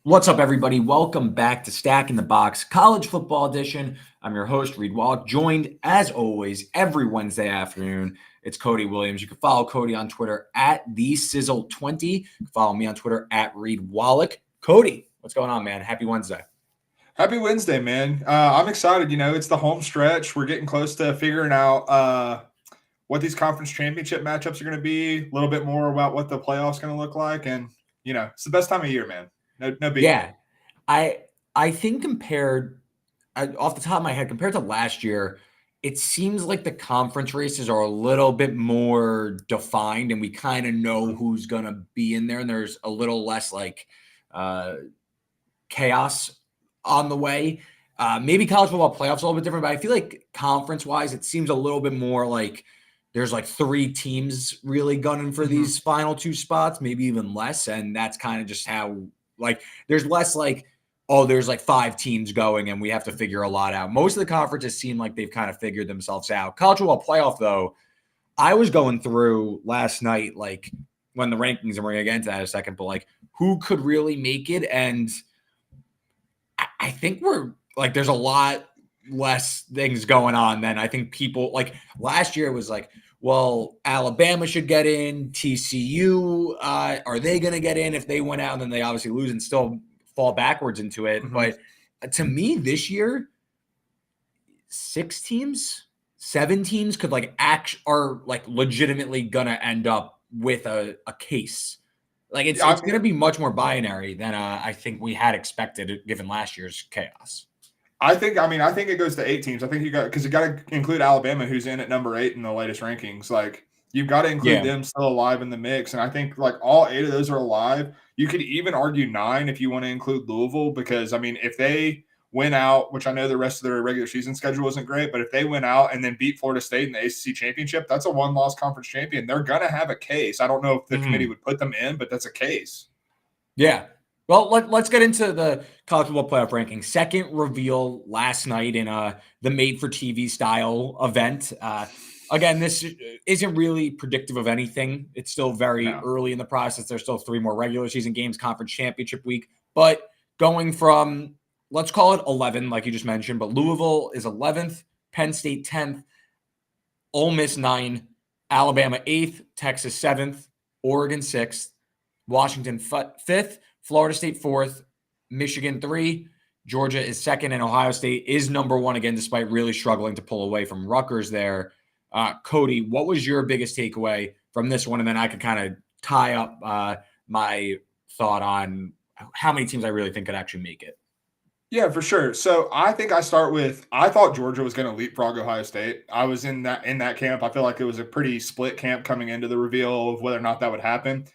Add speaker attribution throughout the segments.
Speaker 1: What's up, everybody? Welcome back to Stack in the Box College Football Edition. I'm your host, Reed Wallach, joined as always every Wednesday afternoon. It's Cody Williams. You can follow Cody on Twitter at TheSizzle20. You can follow me on Twitter at Reed Wallach. Cody, what's going on, man? Happy Wednesday.
Speaker 2: Happy Wednesday, man. I'm excited. It's the home stretch. We're getting close to figuring out what these conference championship matchups are going to be, a little bit more about what the playoffs going to look like. And, it's the best time of year, man. No biggie.
Speaker 1: Yeah, I think off the top of my head, compared to last year, it seems like the conference races are a little bit more defined and we kind of know who's going to be in there. And there's a little less chaos on the way. Maybe college football playoffs a little bit different, but I feel like conference wise, it seems a little bit more like there's like three teams really gunning for these final two spots, maybe even less. And that's kind of just how there's less there's like five teams going and we have to figure a lot out. Most of the conferences seem like they've kind of figured themselves out. College football playoff, though, I was going through last night, like when the rankings, and we're going to get into that in a second, but like who could really make it. And I think we're like, there's a lot less things going on than I think people like last year was like, well, Alabama should get in. TCU, are they going to get in if they went out and then they obviously lose and still fall backwards into it? But to me this year, 7 teams could are legitimately going to end up with a case. Like it's going to be much more binary than I think we had expected given last year's chaos.
Speaker 2: I think it goes to 8 teams. I think you got to include Alabama, who's in at number 8 in the latest rankings. Like you've got to include them still alive in the mix. And I think like all 8 of those are alive. You could even argue 9 if you want to include Louisville, because if they win out, which I know the rest of their regular season schedule isn't great, but if they win out and then beat Florida State in the ACC championship, that's a 1-loss conference champion. They're going to have a case. I don't know if the committee would put them in, but that's a case.
Speaker 1: Yeah. Well, let's get into the college football playoff rankings. Second reveal last night in the made-for-TV style event. Again, this isn't really predictive of anything. It's still very early in the process. There's still 3 more regular season games, conference championship week. But going from, let's call it 11, like you just mentioned, but Louisville is 11th, Penn State 10th, Ole Miss 9, Alabama 8th, Texas 7th, Oregon 6th, Washington 5th, Florida State 4th, Michigan 3, Georgia is 2nd, and Ohio State is number 1 again, despite really struggling to pull away from Rutgers there. Cody, what was your biggest takeaway from this one? And then I could kind of tie up my thought on how many teams I really think could actually make it.
Speaker 2: Yeah, for sure. So I think I thought Georgia was going to leapfrog Ohio State. I was in that camp. I feel like it was a pretty split camp coming into the reveal of whether or not that would happen.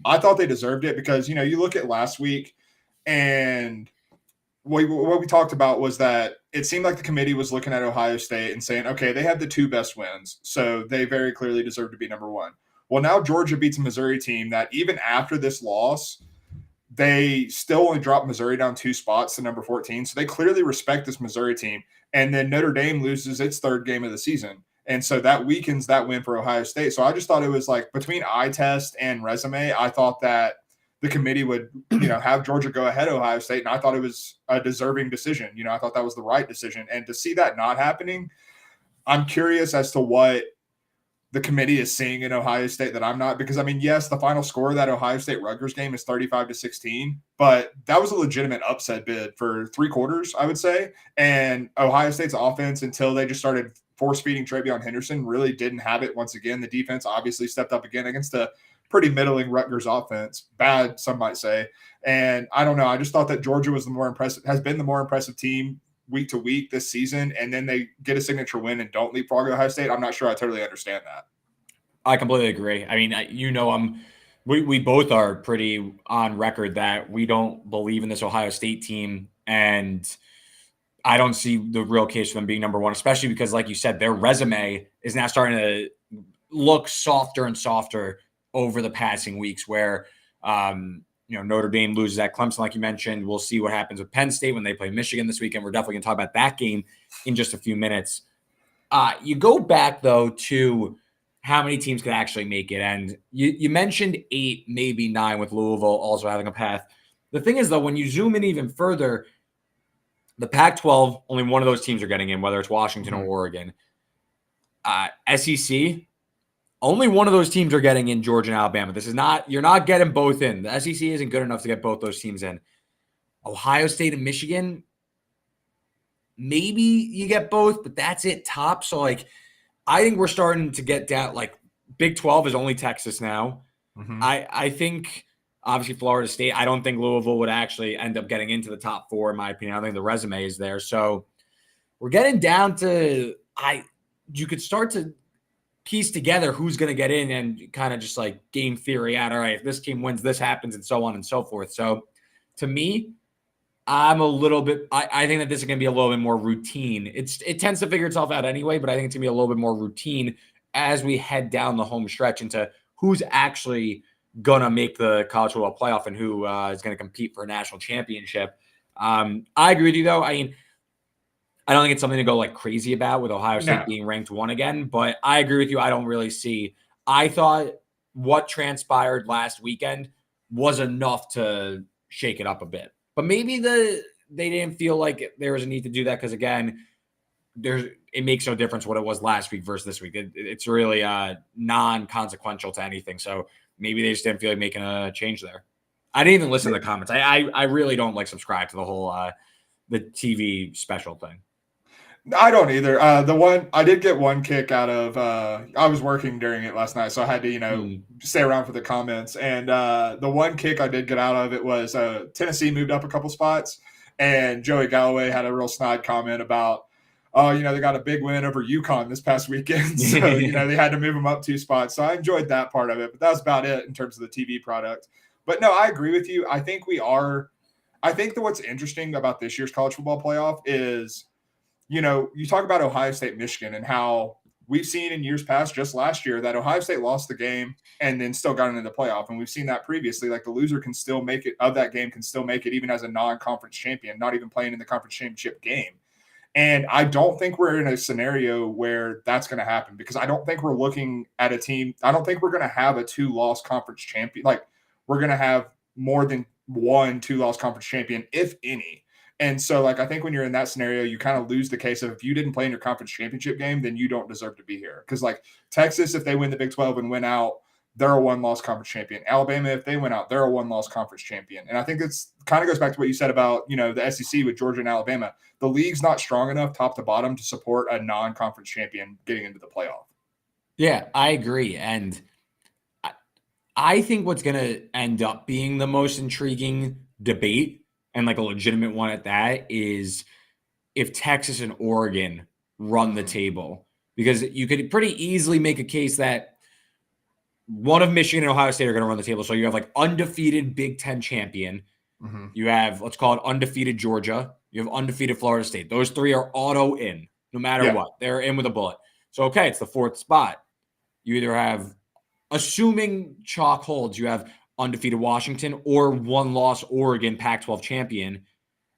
Speaker 2: I thought they deserved it because, you look at last week and what we talked about was that it seemed like the committee was looking at Ohio State and saying, okay, they had the 2 best wins, so they very clearly deserve to be number 1. Well, now Georgia beats a Missouri team that even after this loss, they still only dropped Missouri down 2 spots to number 14. So they clearly respect this Missouri team. And then Notre Dame loses its 3rd game of the season. And so that weakens that win for Ohio State. So I just thought it was like between eye test and resume, I thought that the committee would, have Georgia go ahead of Ohio State. And I thought it was a deserving decision. I thought that was the right decision. And to see that not happening, I'm curious as to what the committee is seeing in Ohio State that I'm not, because yes, the final score of that Ohio State Rutgers game is 35-16, but that was a legitimate upset bid for 3 quarters, I would say. And Ohio State's offense, until they just started force feeding TreVeyon Henderson, really didn't have it. Once again, the defense obviously stepped up again against a pretty middling Rutgers offense, bad, some might say. And I don't know. I just thought that Georgia was has been the more impressive team week to week this season, and then they get a signature win and don't leapfrog Ohio State. I'm not sure I totally understand that.
Speaker 1: I completely agree. We both are pretty on record that we don't believe in this Ohio State team, and I don't see the real case for them being number 1, especially because, like you said, their resume is now starting to look softer and softer over the passing weeks where, Notre Dame loses at Clemson, like you mentioned. We'll see what happens with Penn State when they play Michigan this weekend. We're definitely going to talk about that game in just a few minutes. You go back, though, to how many teams could actually make it. And you mentioned 8, maybe 9 with Louisville also having a path. The thing is, though, when you zoom in even further, the Pac-12, only one of those teams are getting in, whether it's Washington or Oregon. SEC, only one of those teams are getting in, Georgia and Alabama. You're not getting both in. The SEC isn't good enough to get both those teams in. Ohio State and Michigan, maybe you get both, but that's it, top. So, like, I think we're starting to get down. Like, Big 12 is only Texas now. I think, obviously, Florida State. I don't think Louisville would actually end up getting into the top 4, in my opinion. I think the resume is there. So, we're getting down to you could start to piece together who's going to get in and kind of just like game theory out. All right, if this team wins, this happens, and so on and so forth. So, to me, I'm a little bit. I think that this is going to be a little bit more routine. It tends to figure itself out anyway, but I think it's going to be a little bit more routine as we head down the home stretch into who's actually going to make the college football playoff and who is going to compete for a national championship. I agree with you, though. I mean, I don't think it's something to go like crazy about with Ohio State being ranked 1 again, but I agree with you. I don't really see. I thought what transpired last weekend was enough to shake it up a bit. But maybe they didn't feel like there was a need to do that because, again, it makes no difference what it was last week versus this week. It's really non-consequential to anything. So maybe they just didn't feel like making a change there. I didn't even listen to the comments. I really don't like subscribe to the whole the TV special thing.
Speaker 2: I don't either. The one I did get one kick out of. I was working during it last night, so I had to stay around for the comments. And the one kick I did get out of it was Tennessee moved up a couple spots, and Joey Galloway had a real snide comment about, they got a big win over UConn this past weekend, so they had to move them up 2 spots. So I enjoyed that part of it, but that's about it in terms of the TV product. But no, I agree with you. I think that what's interesting about this year's college football playoff is, you talk about Ohio State, Michigan, and how we've seen in years past, just last year, that Ohio State lost the game and then still got into the playoff. And we've seen that previously. Like, the loser can still make it of that game, can still make it even as a non-conference champion, not even playing in the conference championship game. And I don't think we're in a scenario where that's going to happen, because I don't think we're looking at a team. I don't think we're going to have a 2-loss conference champion. Like, we're going to have more than 1 2-loss conference champion, if any. And so, like, I think when you're in that scenario, you kind of lose the case of, if you didn't play in your conference championship game, then you don't deserve to be here. Because, like, Texas, if they win the Big 12 and win out, they're a 1-loss conference champion. Alabama, if they win out, they're a 1-loss conference champion. And I think it's kind of goes back to what you said about, the SEC with Georgia and Alabama. The league's not strong enough top to bottom to support a non-conference champion getting into the playoff.
Speaker 1: Yeah, I agree. And I think what's going to end up being the most intriguing debate, and like a legitimate one at that, is if Texas and Oregon run the table. Because you could pretty easily make a case that one of Michigan and Ohio State are going to run the table. So you have like undefeated Big Ten champion. You have, let's call it undefeated Georgia. You have undefeated Florida State. Those 3 are auto in, no matter what. They're in with a bullet. So, okay, it's the 4th spot. You either have, assuming chalk holds, you have undefeated Washington or 1-loss Oregon Pac-12 champion,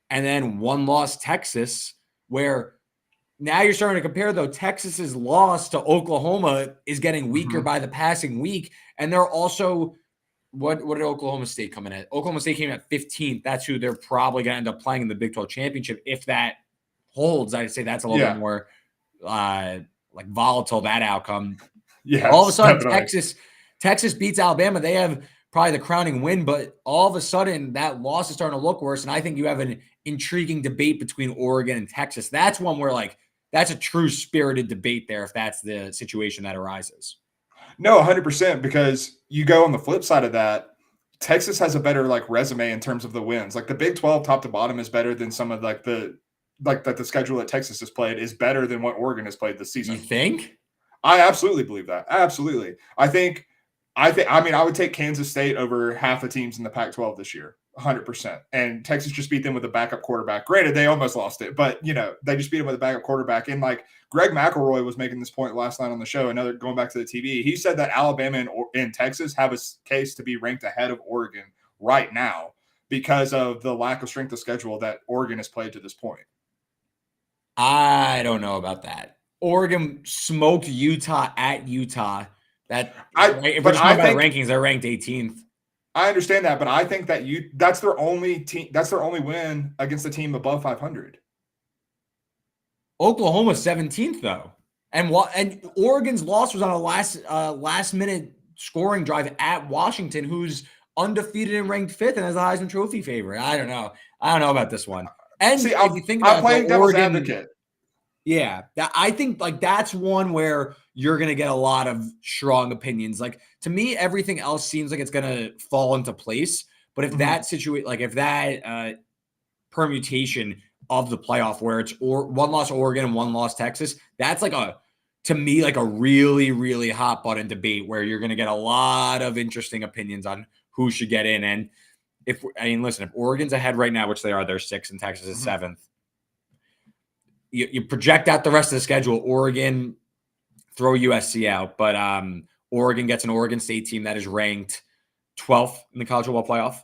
Speaker 1: and then 1-loss Texas, where now you're starting to compare, though. Texas's loss to Oklahoma is getting weaker by the passing week, and they're also, what did Oklahoma State come in at? Oklahoma State came in at 15th. That's who they're probably going to end up playing in the Big 12 championship. If that holds, I'd say that's a little bit more like volatile, that outcome. Yeah, all of a sudden, definitely. Texas beats Alabama. They have probably the crowning win, but all of a sudden that loss is starting to look worse. And I think you have an intriguing debate between Oregon and Texas. That's one where, like, that's a true spirited debate there, if that's the situation that arises.
Speaker 2: No, 100%, because you go on the flip side of that, Texas has a better resume in terms of the wins. Like, the Big 12 top to bottom is better than some of the schedule that Texas has played is better than what Oregon has played this season.
Speaker 1: You think?
Speaker 2: I absolutely believe that. Absolutely. I would take Kansas State over half the teams in the Pac-12 this year, 100%. And Texas just beat them with a backup quarterback. Granted, they almost lost it, but they just beat them with a backup quarterback. And Greg McElroy was making this point last night on the show. Going back to the TV, he said that Alabama and Texas have a case to be ranked ahead of Oregon right now because of the lack of strength of schedule that Oregon has played to this point.
Speaker 1: I don't know about that. Oregon smoked Utah at Utah. If we're talking about rankings, they're ranked 18th.
Speaker 2: I understand that, but I think that that's their only team. That's their only win against a team above 500.
Speaker 1: Oklahoma's 17th though, and Oregon's loss was on a last minute scoring drive at Washington, who's undefeated and ranked 5th and has a Heisman Trophy favorite. I don't know about this one. And
Speaker 2: see,
Speaker 1: if you think about
Speaker 2: I'm playing devil's advocate.
Speaker 1: Yeah, I think like that's one where you're gonna get a lot of strong opinions. Like to me, everything else seems like it's gonna fall into place. But if that situation, like if that permutation of the playoff where it's one loss Oregon and one loss Texas, that's like to me like a really, really hot button debate where you're gonna get a lot of interesting opinions on who should get in. And listen, if Oregon's ahead right now, which they are, they're 6th and Texas is 7th. You project out the rest of the schedule. Oregon, throw USC out, but Oregon gets an Oregon State team that is ranked 12th in the college football playoff.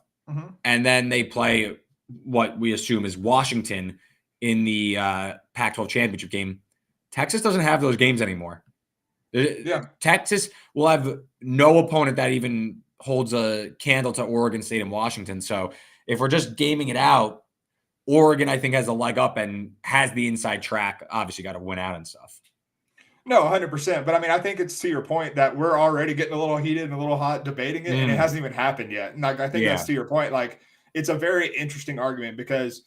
Speaker 1: And then they play what we assume is Washington in the Pac-12 championship game. Texas doesn't have those games anymore.
Speaker 2: Yeah.
Speaker 1: Texas will have no opponent that even holds a candle to Oregon State and Washington. So if we're just gaming it out, Oregon, I think, has a leg up and has the inside track. Obviously, got to win out and stuff.
Speaker 2: No, 100%. But I mean, I think it's to your point that we're already getting a little heated and a little hot debating it, and it hasn't even happened yet. And like, I think that's to your point. Like, it's a very interesting argument because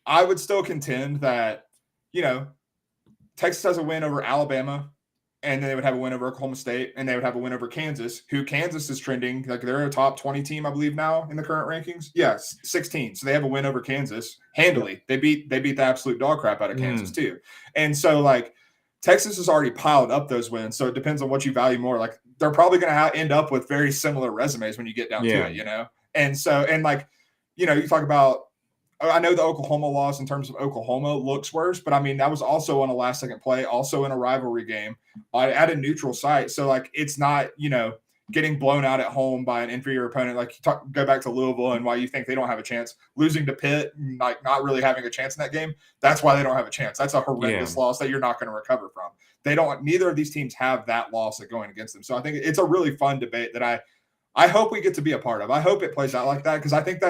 Speaker 2: I would still contend that, Texas has a win over Alabama, and then they would have a win over Oklahoma State, and they would have a win over Kansas, who Kansas is trending. Like they're a top 20 team, I believe, now in the current rankings. Yes, 16. So they have a win over Kansas handily. They beat the absolute dog crap out of Kansas too. And so like Texas has already piled up those wins. So it depends on what you value more. Like they're probably going to end up with very similar resumes when you get down to it, And so, and like, you talk about, I know the Oklahoma loss in terms of Oklahoma looks worse, but I mean, that was also on a last second play, also in a rivalry game at a neutral site. So like, it's not, getting blown out at home by an inferior opponent. Like go back to Louisville and why you think they don't have a chance, losing to Pitt, like not really having a chance in that game. That's why they don't have a chance. That's a horrendous loss that you're not going to recover from. Neither of these teams have that loss going against them. So I think it's a really fun debate that I hope we get to be a part of. I hope it plays out like that because I think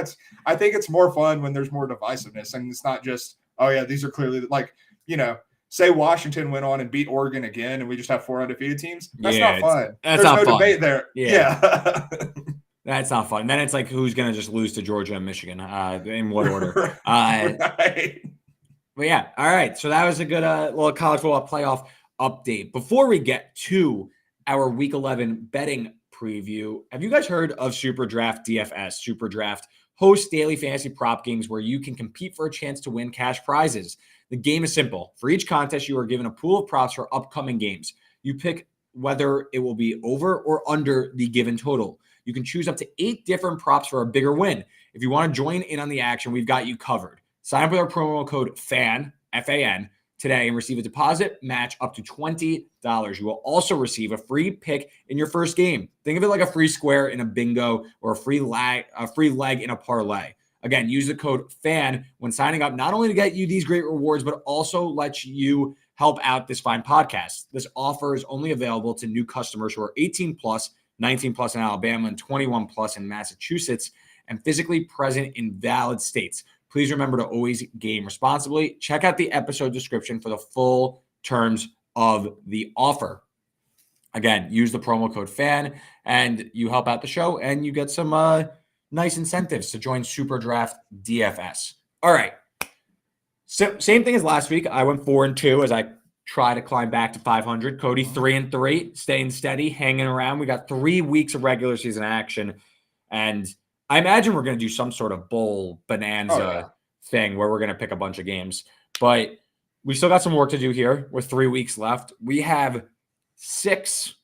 Speaker 2: it's more fun when there's more divisiveness and it's not just, oh yeah, these are clearly like, say Washington went on and beat Oregon again and we just have 4 undefeated teams. That's not fun. There's no debate there. Yeah.
Speaker 1: That's not fun. Then it's like who's going to just lose to Georgia and Michigan in what order.
Speaker 2: Right.
Speaker 1: But yeah, all right. So that was a good little college football playoff update. Before we get to our Week 11 betting preview, have you guys heard of SuperDraft DFS? SuperDraft hosts daily fantasy prop games where you can compete for a chance to win cash prizes. The game is simple. For each contest, you are given a pool of props for upcoming games. You pick whether it will be over or under the given total. You can choose up to 8 different props for a bigger win. If you want to join in on the action, we've got you covered. Sign up with our promo code FAN, F-A-N, today and receive a deposit match up to $20. You will also receive a free pick in your first game. Think of it like a free square in a bingo or a free leg in a parlay. Again, use the code FAN when signing up, not only to get you these great rewards, but also let you help out this fine podcast. This offer is only available to new customers who are 18 plus, 19 plus in Alabama, and 21 plus in Massachusetts, and physically present in valid states. Please remember to always game responsibly. Check out the episode description for the full terms of the offer. Again, use the promo code FAN, and you help out the show, and you get some nice incentives to join SuperDraft DFS. All right. So, same thing as last week. I went 4-2 as I try to climb back to 500. Cody 3-3, staying steady, hanging around. We got 3 weeks of regular season action, and I imagine we're going to do some sort of bowl bonanza thing where we're going to pick a bunch of games. But we still got some work to do here with 3 weeks left. We have six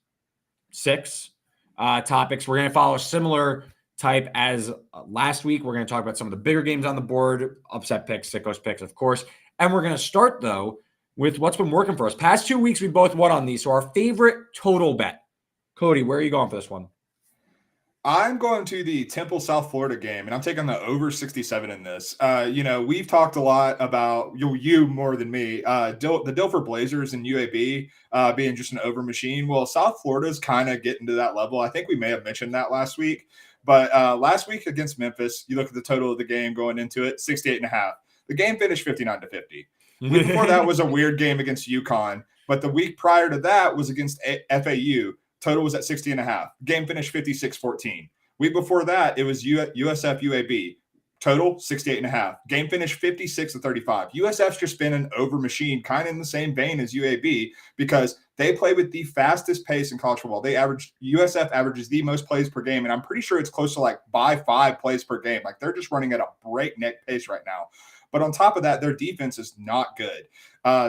Speaker 1: topics. We're going to follow a similar type as last week. We're going to talk about some of the bigger games on the board, upset picks, Sickos picks, of course. And we're going to start, though, with what's been working for us. Past 2 weeks, we both won on these. So our favorite total bet. Cody, where are you going for this one?
Speaker 2: I'm going to the Temple, South Florida game, and I'm taking the over 67 in this. We've talked a lot about you more than me. The Dilfer Blazers and UAB being just an over machine. Well, South Florida's kind of getting to that level. I think we may have mentioned that last week. But last week against Memphis, you look at the total of the game going into it, 68.5. The game finished 59-50. Week before that was a weird game against UConn, but the week prior to that was against FAU. Total was at 60.5. Game finished 56-14. Week before that, it was USF UAB. Total 68.5. Game finished 56-35. USF's just been an over machine, kind of in the same vein as UAB, because they play with the fastest pace in college football. USF averages the most plays per game, and I'm pretty sure it's close to like by 5 plays per game. Like they're just running at a breakneck pace right now. But on top of that, their defense is not good.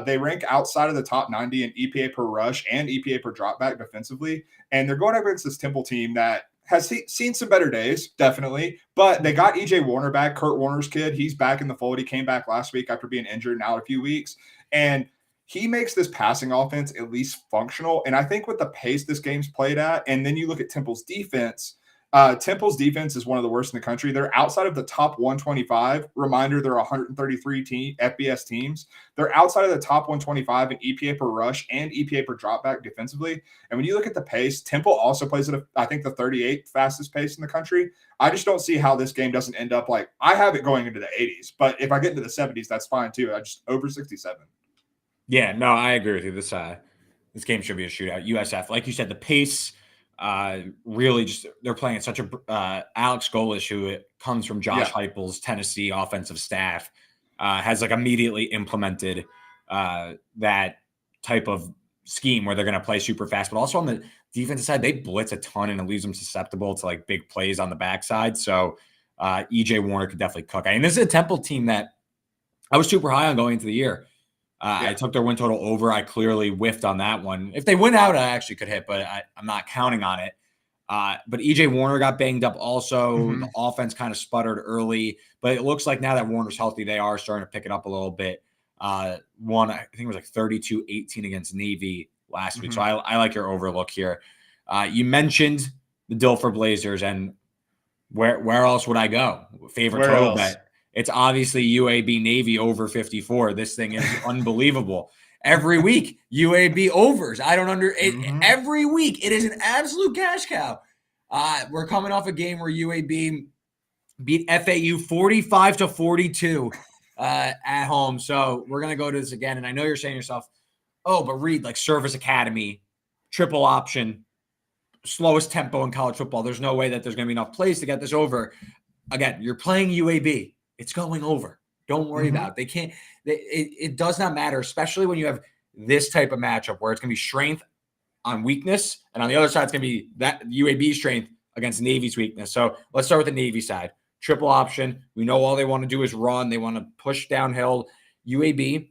Speaker 2: They rank outside of the top 90 in EPA per rush and EPA per dropback defensively, and they're going up against this Temple team that has seen some better days, definitely. But they got EJ Warner back, Kurt Warner's kid. He's back in the fold. He came back last week after being injured and out a few weeks. And he makes this passing offense at least functional. And I think with the pace this game's played at, and then you look at Temple's defense is one of the worst in the country. They're outside of the top 125. Reminder, they're 133 FBS teams. They're outside of the top 125 in EPA per rush and EPA per dropback defensively. And when you look at the pace, Temple also plays at, I think, the 38th fastest pace in the country. I just don't see how this game doesn't end up like, I have it going into the 80s, but if I get into the 70s, that's fine too. I just over 67.
Speaker 1: Yeah, no, I agree with you. This game should be a shootout. USF, like you said, the pace really just they're playing at such a Alex Golish, who comes from Josh Heupel's Tennessee offensive staff, has like immediately implemented that type of scheme where they're going to play super fast, but also on the defensive side, they blitz a ton and it leaves them susceptible to like big plays on the backside. So EJ Warner could definitely cook. I mean, this is a Temple team that I was super high on going into the year. I took their win total over. I clearly whiffed on that one. If they win out, I actually could hit, but I'm not counting on it. But EJ Warner got banged up also. Mm-hmm. The offense kind of sputtered early, but it looks like now that Warner's healthy, they are starting to pick it up a little bit. I think it was like 32-18 against Navy last week. So I like your overlook here. You mentioned the Dilfer Blazers, and where else would I go? Favorite total bet. It's obviously UAB Navy over 54. This thing is unbelievable. Every week, UAB overs. I don't every week, it is an absolute cash cow. We're coming off a game where UAB beat FAU 45-42 at home. So we're going to go to this again. And I know you're saying to yourself, oh, but Reed, like Service Academy, triple option, slowest tempo in college football. There's no way that there's going to be enough plays to get this over. Again, you're playing UAB. It's going over. Don't worry about it. They can't. It does not matter, especially when you have this type of matchup where it's going to be strength on weakness, and on the other side, it's going to be that UAB strength against Navy's weakness. So let's start with the Navy side. Triple option. We know all they want to do is run. They want to push downhill. UAB,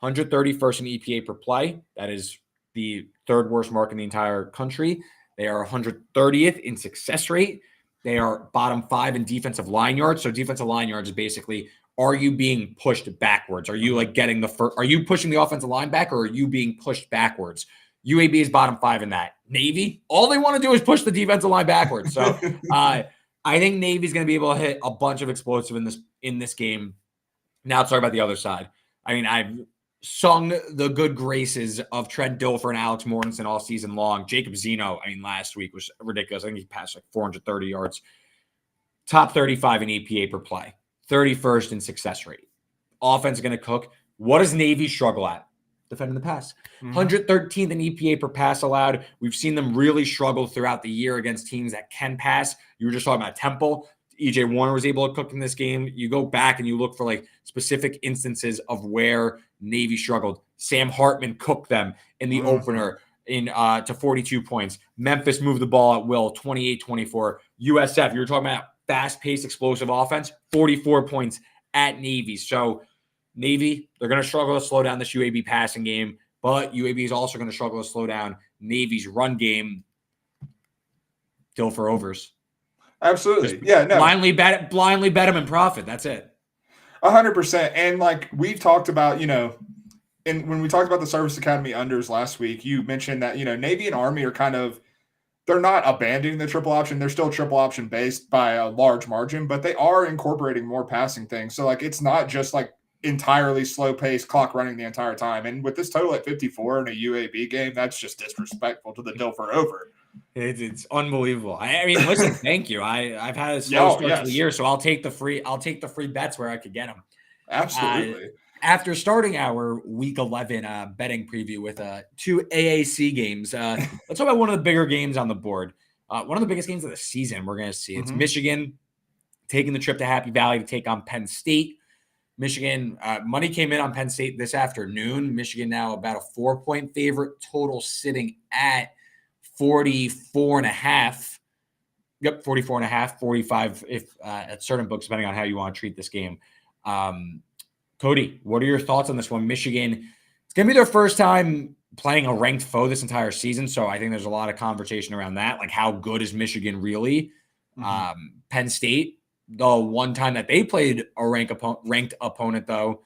Speaker 1: 131st in EPA per play. That is the third worst mark in the entire country. They are 130th in success rate. They are bottom 5 in defensive line yards. So defensive line yards is basically, are you being pushed backwards? Are you like getting are you pushing the offensive line back, or are you being pushed backwards? UAB is bottom 5 in that. Navy, all they want to do is push the defensive line backwards. So I think Navy's going to be able to hit a bunch of explosive in this game. Now let's talk about the other side. I mean, I've sung the good graces of Trent Dilfer and Alex Mortensen all season long. Jacob Zeno, last week was ridiculous. I think he passed like 430 yards. Top 35 in EPA per play. 31st in success rate. Offense is going to cook. What does Navy struggle at? Defending the pass. 113th in EPA per pass allowed. We've seen them really struggle throughout the year against teams that can pass. You were just talking about Temple. EJ Warner was able to cook in this game. You go back and you look for like specific instances of where Navy struggled. Sam Hartman cooked them in the opener to 42 points. Memphis moved the ball at will, 28-24. USF, you were talking about fast-paced, explosive offense, 44 points at Navy. So Navy, they're going to struggle to slow down this UAB passing game, but UAB is also going to struggle to slow down Navy's run game. Dilfer overs.
Speaker 2: Absolutely. Yeah, no.
Speaker 1: Blindly bet them and profit. That's it.
Speaker 2: 100%. And like we've talked about, and when we talked about the Service Academy unders last week, you mentioned that, Navy and Army are they're not abandoning the triple option. They're still triple option based by a large margin, but they are incorporating more passing things. So like, it's not just like entirely slow pace clock running the entire time. And with this total at 54 in a UAB game, that's just disrespectful to the Dilfer over.
Speaker 1: It's unbelievable. I mean, listen, thank you. I've had a slow start to the year, so I'll take the free bets where I could get them.
Speaker 2: Absolutely.
Speaker 1: After starting our week 11 betting preview with 2 AAC games, let's talk about one of the bigger games on the board. One of the biggest games of the season we're going to see. It's Michigan taking the trip to Happy Valley to take on Penn State. Michigan, money came in on Penn State this afternoon. Michigan now about a 4-point favorite, total sitting at 44.5. Yep, 44.5, 45 if at certain books, depending on how you want to treat this game. Cody, what are your thoughts on this one? Michigan, it's going to be their first time playing a ranked foe this entire season, so I think there's a lot of conversation around that. Like, how good is Michigan really? Penn State, the one time that they played a ranked opponent, though,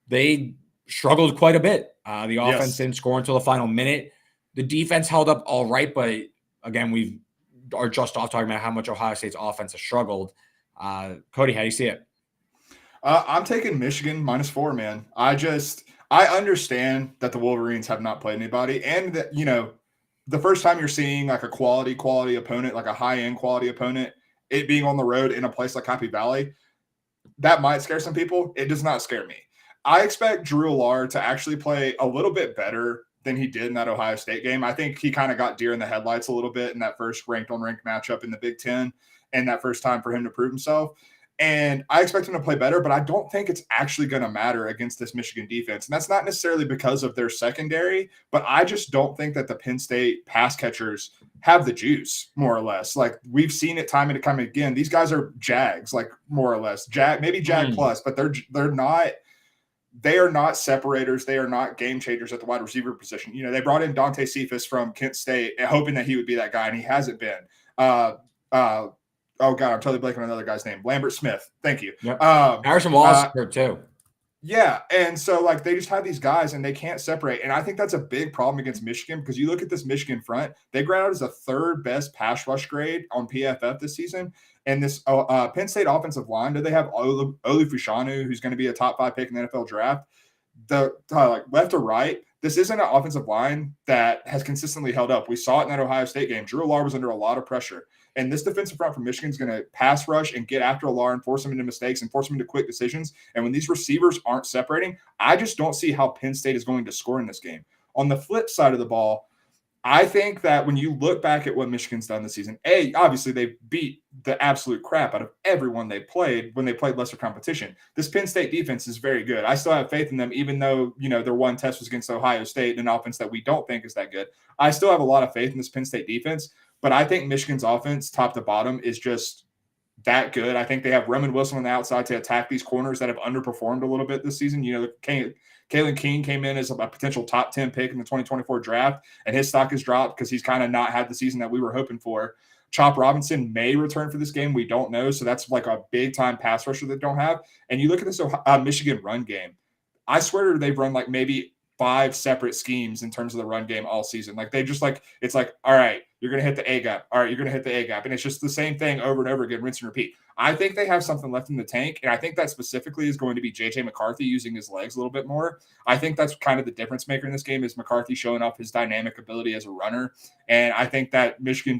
Speaker 1: they struggled quite a bit. The offense didn't score until the final minute. The defense held up all right, but again, we are just off talking about how much Ohio State's offense has struggled. Cody, how do you see it?
Speaker 2: I'm taking Michigan -4, man. I understand that the Wolverines have not played anybody, and that, the first time you're seeing like a quality opponent, like a high-end quality opponent, it being on the road in a place like Happy Valley, that might scare some people. It does not scare me. I expect Drew Allard to actually play a little bit better than he did in that Ohio State game. I think he kind of got deer in the headlights a little bit in that first ranked-on-ranked matchup in the Big Ten, and that first time for him to prove himself. And I expect him to play better, but I don't think it's actually going to matter against this Michigan defense. And that's not necessarily because of their secondary, but I just don't think that the Penn State pass catchers have the juice, more or less. Like, we've seen it time and time again. These guys are Jags, like, more or less. Maybe Jag plus, but they're not. They are not separators. They are not game changers at the wide receiver position. They brought in Dante Cephas from Kent State, hoping that he would be that guy, and he hasn't been. Oh, God, I'm totally blanking on another guy's name. Lambert Smith. Thank you.
Speaker 1: Yep. Harrison Wallace hurt too.
Speaker 2: Yeah, and so, like, they just have these guys, and they can't separate. And I think that's a big problem against Michigan, because you look at this Michigan front, they grade out as a third best pass rush grade on PFF this season. And this Penn State offensive line, do they have Olu Fushanu, who's going to be a top 5 pick in the NFL draft? Like, left to right, this isn't an offensive line that has consistently held up. We saw it in that Ohio State game. Drew Allard was under a lot of pressure. And this defensive front from Michigan is going to pass rush and get after Allard and force him into mistakes and force him into quick decisions. And when these receivers aren't separating, I just don't see how Penn State is going to score in this game. On the flip side of the ball, I think that when you look back at what Michigan's done this season, obviously they beat the absolute crap out of everyone they played when they played lesser competition. This Penn State defense is very good. I still have faith in them, even though, their one test was against Ohio State, an offense that we don't think is that good. I still have a lot of faith in this Penn State defense, but I think Michigan's offense, top to bottom, is just that good. I think they have Roman Wilson on the outside to attack these corners that have underperformed a little bit this season. Kalen King came in as a potential top 10 pick in the 2024 draft, and his stock has dropped because he's kind of not had the season that we were hoping for. Chop Robinson may return for this game. We don't know. So that's like a big-time pass rusher that don't have. And you look at this Michigan run game. I swear they've run like maybe 5 separate schemes in terms of the run game all season. Like, they just it's like, all right, you're going to hit the A gap. All right, you're going to hit the A gap. And it's just the same thing over and over again, rinse and repeat. I think they have something left in the tank. And I think that specifically is going to be JJ McCarthy using his legs a little bit more. I think that's kind of the difference maker in this game, is McCarthy showing off his dynamic ability as a runner. And I think that Michigan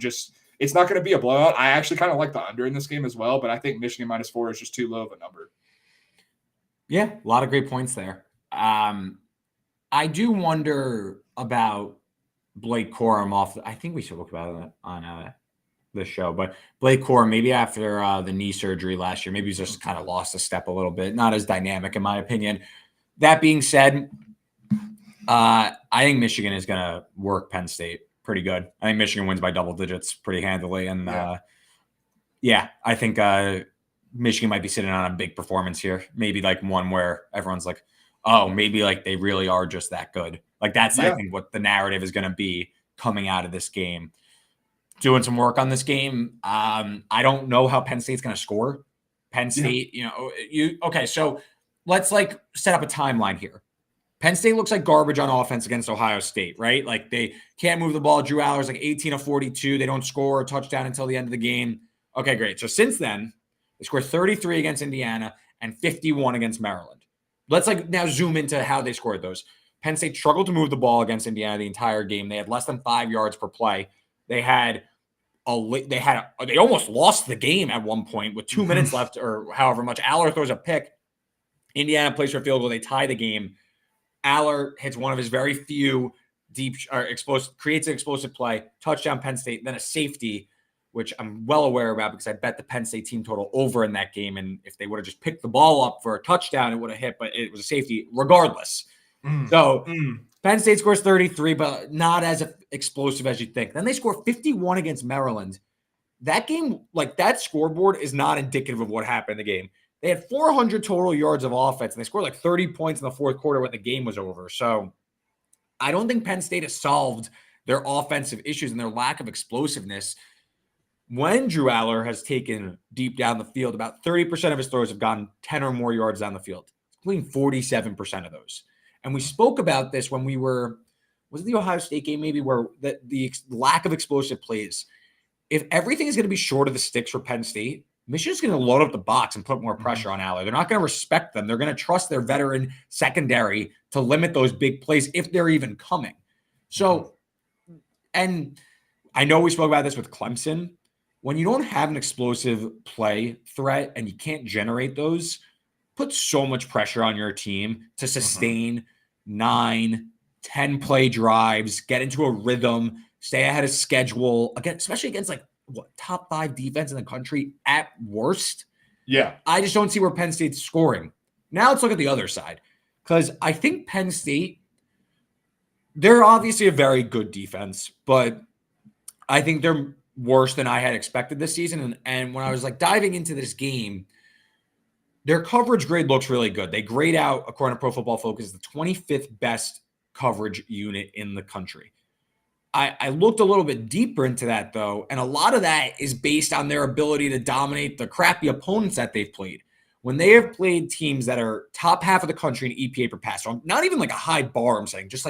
Speaker 2: it's not going to be a blowout. I actually kind of like the under in this game as well, but I think Michigan -4 is just too low of a number.
Speaker 1: Yeah, a lot of great points there. I do wonder about Blake Corum I think we should look about it on this show, but Blake Corum, maybe after the knee surgery last year, maybe he's just kind of lost a step a little bit. Not as dynamic, in my opinion. That being said, I think Michigan is going to work Penn State pretty good. I think Michigan wins by double digits pretty handily. And I think Michigan might be sitting on a big performance here. Maybe like one where everyone's like, oh, maybe like they really are just that good. Like, that's, I think, what the narrative is going to be coming out of this game. Doing some work on this game. I don't know how Penn State's going to score. Penn State, okay, so let's like set up a timeline here. Penn State looks like garbage on offense against Ohio State, right? Like, they can't move the ball. Drew Aller's like 18 of 42. They don't score a touchdown until the end of the game. Okay, great. So since then, they scored 33 against Indiana and 51 against Maryland. Let's like now zoom into how they scored those. Penn State struggled to move the ball against Indiana the entire game. They had less than 5 yards per play. They almost lost the game at one point with 2 minutes left or however much. Aller throws a pick. Indiana plays for a field goal. They tie the game. Aller hits one of his very few creates an explosive play, touchdown Penn State, then a safety, which I'm well aware about because I bet the Penn State team total over in that game. And if they would have just picked the ball up for a touchdown, it would have hit, but it was a safety regardless. Penn State scores 33, but not as explosive as you'd think. Then they score 51 against Maryland. That game, like that scoreboard is not indicative of what happened in the game. They had 400 total yards of offense, and they scored like 30 points in the fourth quarter when the game was over. So I don't think Penn State has solved their offensive issues and their lack of explosiveness. When Drew Aller has taken deep down the field, about 30% of his throws have gone 10 or more yards down the field, including 47% of those. And we spoke about this when was it the Ohio State game maybe, where the lack of explosive plays. If everything is going to be short of the sticks for Penn State, Michigan's going to load up the box and put more pressure on Aller. They're not going to respect them. They're going to trust their veteran secondary to limit those big plays if they're even coming. So, and I know we spoke about this with Clemson. When you don't have an explosive play threat and you can't generate those, put so much pressure on your team to sustain 9, 10 play drives, get into a rhythm, stay ahead of schedule, again, especially against top 5 defense in the country at worst.
Speaker 2: Yeah.
Speaker 1: I just don't see where Penn State's scoring. Now let's look at the other side, because I think Penn State, they're obviously a very good defense, but I think they're worse than I had expected this season. And when I was diving into this game, their coverage grade looks really good. They grade out, according to Pro Football Focus, the 25th best coverage unit in the country. I looked a little bit deeper into that, though, and a lot of that is based on their ability to dominate the crappy opponents that they've played. When they have played teams that are top half of the country in EPA per pass, so not even a high bar, I'm saying, just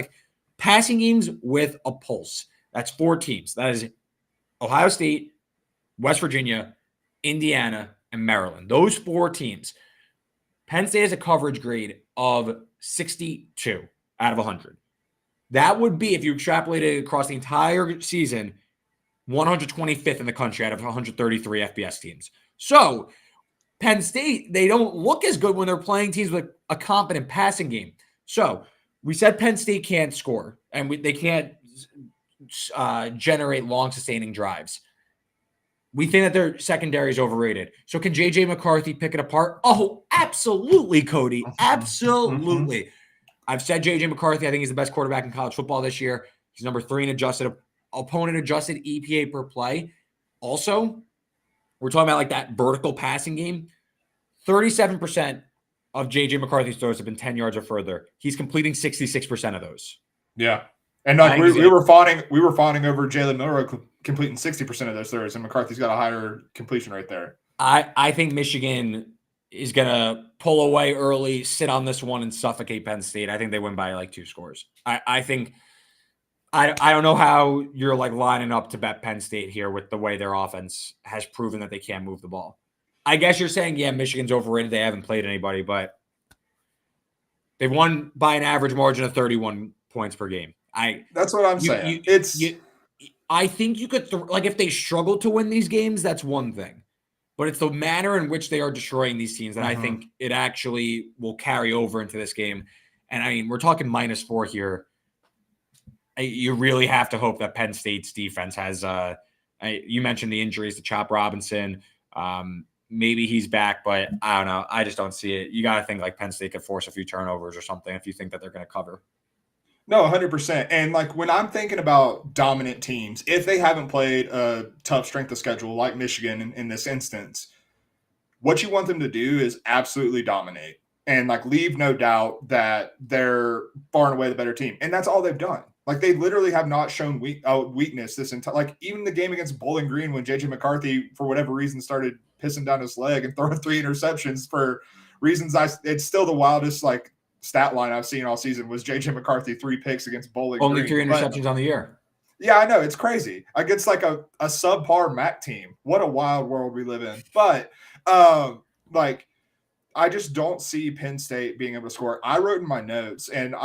Speaker 1: passing games with a pulse. That's 4 teams. That is Ohio State, West Virginia, Indiana, and Maryland. Those 4 teams. Penn State has a coverage grade of 62 out of 100. That would be, if you extrapolated across the entire season, 125th in the country out of 133 FBS teams. So Penn State, they don't look as good when they're playing teams with a competent passing game. So we said Penn State can't score, and they can't generate long sustaining drives. We think that their secondary is overrated. So can J.J. McCarthy pick it apart? Oh, absolutely, Cody. Absolutely. I've said J.J. McCarthy, I think he's the best quarterback in college football this year. He's number 3 in opponent adjusted EPA per play. Also, we're talking about that vertical passing game. 37% of J.J. McCarthy's throws have been 10 yards or further. He's completing 66% of those.
Speaker 2: Yeah. And we were fawning over Jalen Milroe completing 60% of those throws, and McCarthy's got a higher completion rate there.
Speaker 1: I think Michigan is going to pull away early, sit on this one, and suffocate Penn State. I think they win by 2 scores. I think I don't know how you're lining up to bet Penn State here with the way their offense has proven that they can't move the ball. I guess you're saying, yeah, Michigan's overrated. They haven't played anybody, but they've won by an average margin of 31 points per game.
Speaker 2: That's what I'm saying.
Speaker 1: I think you could if they struggle to win these games, that's one thing. But it's the manner in which they are destroying these teams that I think it actually will carry over into this game. And I mean, we're talking -4 here. You really have to hope that Penn State's defense has you mentioned the injuries to Chop Robinson. Maybe he's back, but I don't know. I just don't see it. You got to think Penn State could force a few turnovers or something if you think that they're going to cover.
Speaker 2: No, 100%. And when I'm thinking about dominant teams, if they haven't played a tough strength of schedule like Michigan in this instance, what you want them to do is absolutely dominate and leave no doubt that they're far and away the better team. And that's all they've done. They literally have not shown weakness this entire, even the game against Bowling Green when J.J. McCarthy, for whatever reason, started pissing down his leg and throwing 3 interceptions for reasons it's still the wildest, stat line I've seen all season was J.J. McCarthy 3 picks against Bowling Green.
Speaker 1: Only 3 interceptions on the year.
Speaker 2: Yeah, I know. It's crazy. Against a subpar MAC team. What a wild world we live in. But I just don't see Penn State being able to score. I wrote in my notes, and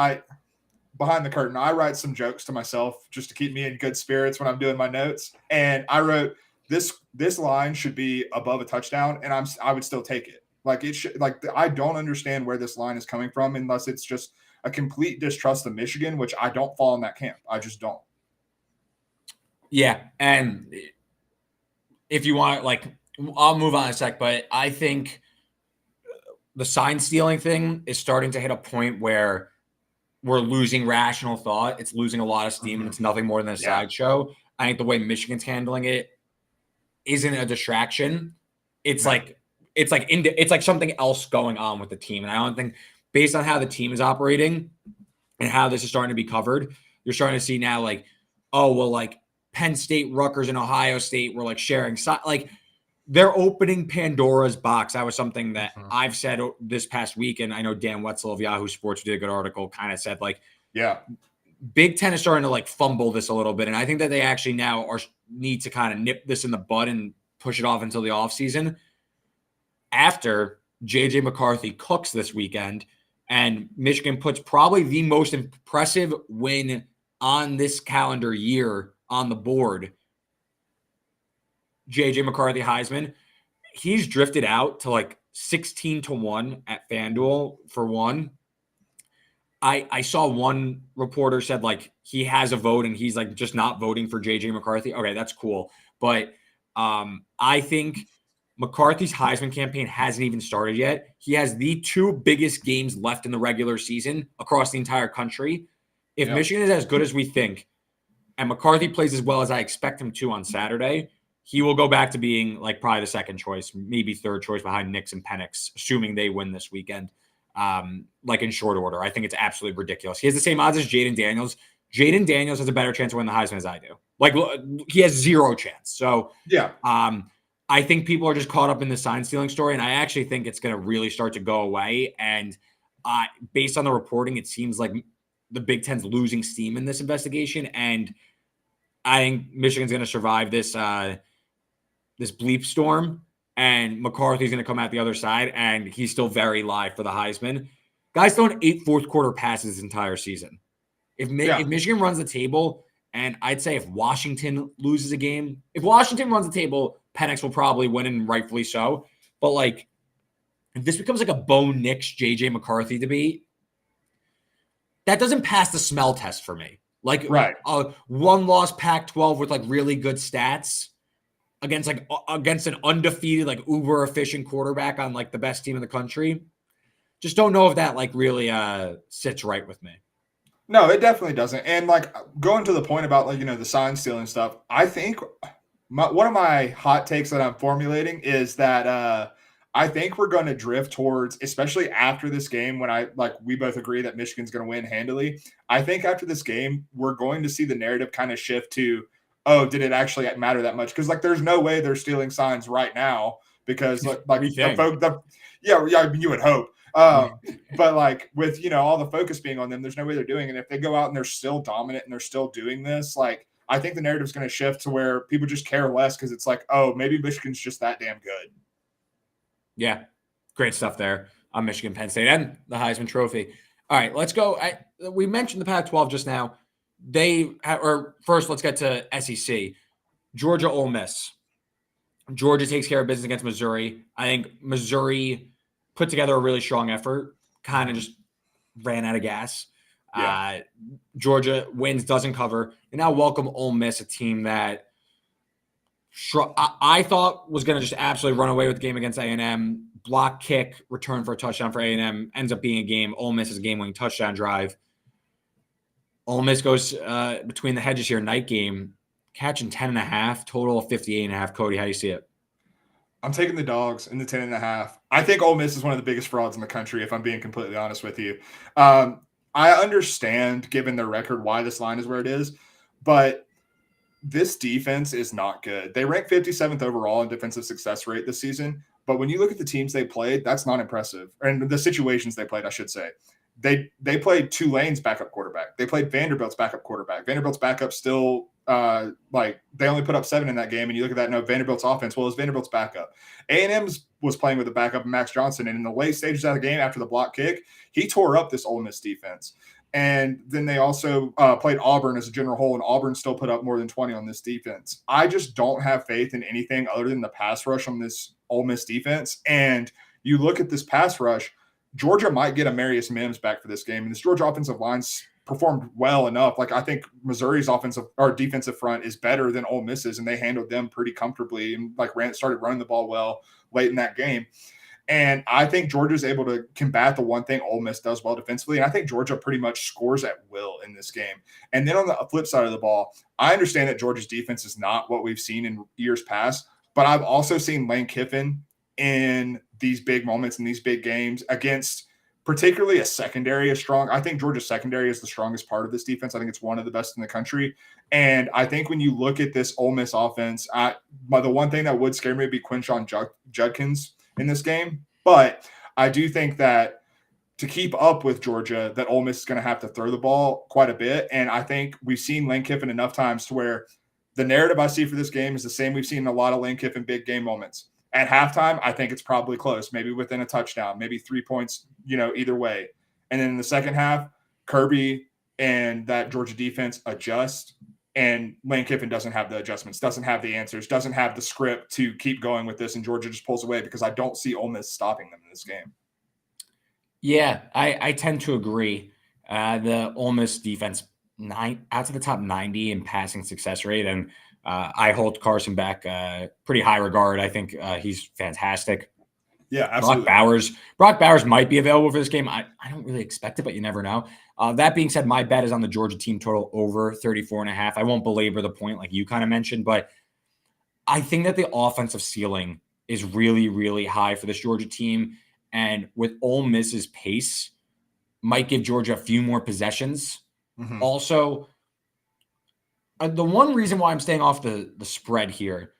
Speaker 2: behind the curtain, I write some jokes to myself just to keep me in good spirits when I'm doing my notes. And I wrote this line should be above a touchdown, and I would still take it. Like it should. Like I don't understand where this line is coming from unless it's just a complete distrust of Michigan, which I don't fall in that camp. I just don't.
Speaker 1: Yeah, and if you want, like, I'll move on a sec, but I think the sign stealing thing is starting to hit a point where we're losing rational thought. It's losing a lot of steam, and it's nothing more than a sideshow. I think the way Michigan's handling it isn't a distraction. It's like something else going on with the team. And I don't think, based on how the team is operating and how this is starting to be covered, you're starting to see now, like, oh, well, like Penn State, Rutgers, and Ohio State were like sharing, like they're opening Pandora's box. That was something that I've said this past week. And I know Dan Wetzel of Yahoo Sports did a good article, kind of said, like,
Speaker 2: yeah,
Speaker 1: Big Ten is starting to like fumble this a little bit. And I think that they actually now need to kind of nip this in the bud and push it off until the offseason after JJ McCarthy cooks this weekend. And Michigan puts probably the most impressive win on this calendar year on the board. JJ McCarthy Heisman. He's drifted out to like 16-1 at FanDuel for one. I saw one reporter said like he has a vote and he's like just not voting for JJ McCarthy. Okay, that's cool. But I think McCarthy's Heisman campaign hasn't even started yet. He has the two biggest games left in the regular season across the entire country. If Michigan is as good as we think, and McCarthy plays as well as I expect him to on Saturday, he will go back to being like probably the second choice, maybe third choice behind Nix and Penix, assuming they win this weekend. Like in short order. I think it's absolutely ridiculous. He has the same odds as Jaden Daniels. Jaden Daniels has a better chance to win the Heisman as I do. Like he has zero chance. So I think people are just caught up in the sign stealing story, and I actually think it's going to really start to go away. And based on the reporting, it seems like the Big Ten's losing steam in this investigation, and I think Michigan's going to survive this this bleep storm. And McCarthy's going to come out the other side, and he's still very live for the Heisman. Guy's thrown 8 fourth-quarter passes this entire season. If Michigan runs the table, and I'd say if Washington loses a game, if Washington runs the table, Penix will probably win, and rightfully so. But, like, if this becomes like a Bo Nix, J.J. McCarthy debate, that doesn't pass the smell test for me. Like, one-loss Pac-12 with, like, really good stats against an undefeated, like uber efficient quarterback on like the best team in the country. Just don't know if that like really sits right with me.
Speaker 2: No, it definitely doesn't. And like going to the point about like, the sign stealing stuff, I think one of my hot takes that I'm formulating is that I think we're going to drift towards, especially after this game, when we both agree that Michigan's going to win handily. I think after this game, we're going to see the narrative kind of shift to, oh, did it actually matter that much? Because like, there's no way they're stealing signs right now because you would hope. But like with all the focus being on them, there's no way they're doing it. If they go out and they're still dominant and they're still doing this, like I think the narrative is going to shift to where people just care less because it's like, oh, maybe Michigan's just that damn good.
Speaker 1: Yeah, great stuff there on Michigan, Penn State, and the Heisman Trophy. All right, let's go. We mentioned the Pac-12 just now. First, let's get to SEC. Georgia, Ole Miss. Georgia takes care of business against Missouri. I think Missouri put together a really strong effort, kind of just ran out of gas. Yeah. Georgia wins, doesn't cover. And now welcome Ole Miss, a team that I thought was going to just absolutely run away with the game against A&M. Block kick, return for a touchdown for A&M, ends up being a game. Ole Miss is a game-winning touchdown drive. Ole Miss goes between the hedges here, night game, catching 10.5, total of 58.5. Cody, how do you see it?
Speaker 2: I'm taking the dogs in the 10.5. I think Ole Miss is one of the biggest frauds in the country, if I'm being completely honest with you. I understand, given their record, why this line is where it is, but this defense is not good. They rank 57th overall in defensive success rate this season, but when you look at the teams they played, that's not impressive. And the situations they played, I should say. They played Tulane's backup quarterback. They played Vanderbilt's backup quarterback. Vanderbilt's backup still they only put up 7 in that game. And you look at that, no, Vanderbilt's offense, well, it's Vanderbilt's backup. A&M's was playing with the backup, Max Johnson. And in the late stages of the game, after the block kick, he tore up this Ole Miss defense. And then they also played Auburn as a general whole, and Auburn still put up more than 20 on this defense. I just don't have faith in anything other than the pass rush on this Ole Miss defense. And you look at this pass rush, Georgia might get Amarius Mims back for this game. And this Georgia offensive line's performed well enough. Like, I think Missouri's offensive or defensive front is better than Ole Miss's, and they handled them pretty comfortably and started running the ball well late in that game. And I think Georgia's able to combat the one thing Ole Miss does well defensively. And I think Georgia pretty much scores at will in this game. And then on the flip side of the ball, I understand that Georgia's defense is not what we've seen in years past, but I've also seen Lane Kiffin in these big moments, in these big games against particularly a secondary is strong. I think Georgia's secondary is the strongest part of this defense. I think it's one of the best in the country. And I think when you look at this Ole Miss offense, the one thing that would scare me would be Quinshon Judkins in this game. But I do think that to keep up with Georgia, that Ole Miss is going to have to throw the ball quite a bit. And I think we've seen Lane Kiffin enough times to where the narrative I see for this game is the same we've seen in a lot of Lane Kiffin big game moments. At halftime, I think it's probably close, maybe within a touchdown, maybe 3 points, either way. And then in the second half, Kirby and that Georgia defense adjust. And Lane Kiffin doesn't have the adjustments, doesn't have the answers, doesn't have the script to keep going with this, and Georgia just pulls away because I don't see Ole Miss stopping them in this game.
Speaker 1: Yeah, I tend to agree. The Ole Miss defense, out to the top 90 in passing success rate, and I hold Carson back pretty high regard. I think he's fantastic.
Speaker 2: Yeah, absolutely.
Speaker 1: Brock Bowers might be available for this game. I don't really expect it, but you never know. That being said, my bet is on the Georgia team total over 34.5. I won't belabor the point like you kind of mentioned, but I think that the offensive ceiling is really, really high for this Georgia team. And with Ole Miss's pace, might give Georgia a few more possessions. Mm-hmm. Also, the one reason why I'm staying off the spread here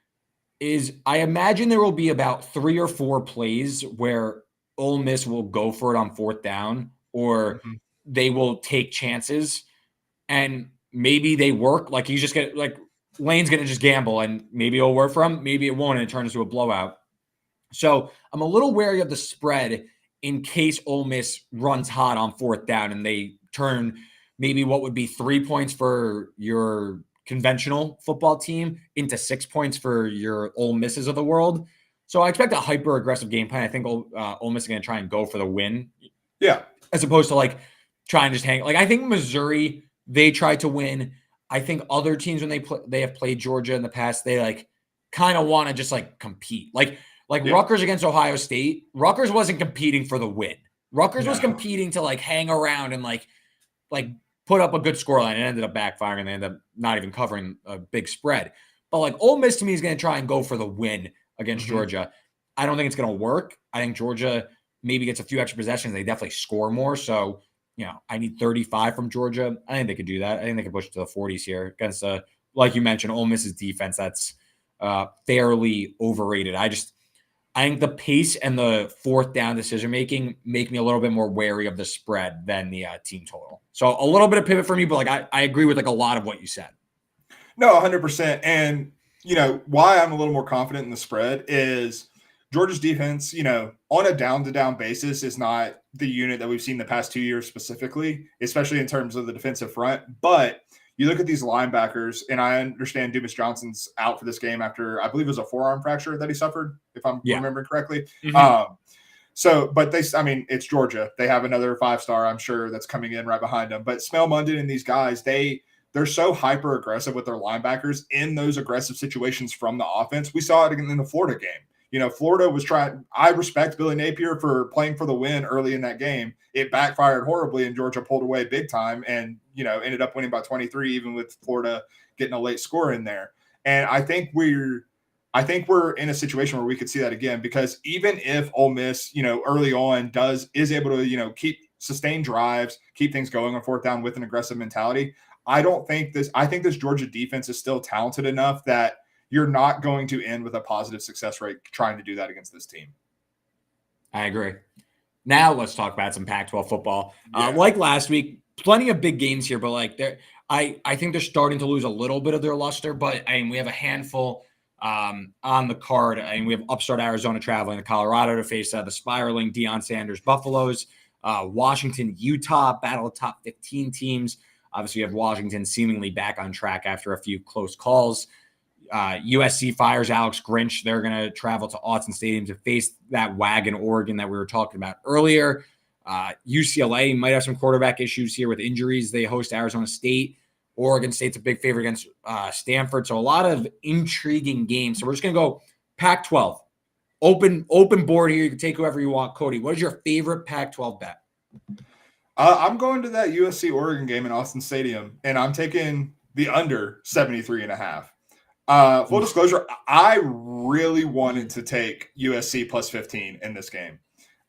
Speaker 1: is I imagine there will be about 3 or 4 plays where Ole Miss will go for it on fourth down, or they will take chances, and maybe they work. Like, you just get Lane's going to just gamble, and maybe it'll work for him, maybe it won't, and it turns into a blowout. So I'm a little wary of the spread in case Ole Miss runs hot on fourth down and they turn maybe what would be 3 points for your conventional football team into 6 points for your Ole Misses of the world. So I expect a hyper aggressive game plan. I think Ole Miss is going to try and go for the win.
Speaker 2: Yeah.
Speaker 1: As opposed to try and just hang. I think Missouri, they tried to win. I think other teams, when they have played Georgia in the past, they kind of want to just compete. Rutgers against Ohio State. Rutgers wasn't competing for the win. Rutgers was competing to hang around and put up a good scoreline. It ended up backfiring, and they ended up not even covering a big spread. But Ole Miss to me is going to try and go for the win against Georgia. I don't think it's going to work. I think Georgia maybe gets a few extra possessions. They definitely score more. So, I need 35 from Georgia. I think they could do that. I think they could push to the 40s here against, like you mentioned, Ole Miss's defense. That's fairly overrated. I think the pace and the fourth down decision-making make me a little bit more wary of the spread than the team total. So a little bit of pivot for me, but I agree with a lot of what you said.
Speaker 2: No, 100%. And, why I'm a little more confident in the spread is Georgia's defense, on a down-to-down basis is not the unit that we've seen the past 2 years specifically, especially in terms of the defensive front. But you look at these linebackers, and I understand Dumas Johnson's out for this game after, I believe it was a forearm fracture that he suffered, if I'm remembering correctly. But it's Georgia. They have another 5-star, I'm sure, that's coming in right behind them. But Smell Munden and these guys, they're so hyper aggressive with their linebackers in those aggressive situations from the offense. We saw it in the Florida game. Florida was trying. I respect Billy Napier for playing for the win early in that game. It backfired horribly, and Georgia pulled away big time and, ended up winning by 23, even with Florida getting a late score in there. And I think we're in a situation where we could see that again, because even if Ole Miss, early on is able to, sustain drives, keep things going on fourth down with an aggressive mentality, I think this Georgia defense is still talented enough that you're not going to end with a positive success rate trying to do that against this team.
Speaker 1: I agree. Now let's talk about some Pac-12 football. Like last week, plenty of big games here, but I think they're starting to lose a little bit of their luster. But we have a handful on the card. We have upstart Arizona traveling to Colorado to face the spiraling Deion Sanders Buffaloes. Washington, Utah, battle of top 15 teams. Obviously, you have Washington seemingly back on track after a few close calls. USC fires Alex Grinch. They're going to travel to Autzen Stadium to face that wagon Oregon that we were talking about earlier. UCLA might have some quarterback issues here with injuries. They host Arizona State. Oregon State's a big favorite against Stanford. So a lot of intriguing games. So we're just going to go Pac-12. Open board here. You can take whoever you want. Cody, what is your favorite Pac-12 bet?
Speaker 2: I'm going to that USC-Oregon game in Autzen Stadium, and I'm taking the under 73.5. Full disclosure, I really wanted to take USC plus 15 in this game.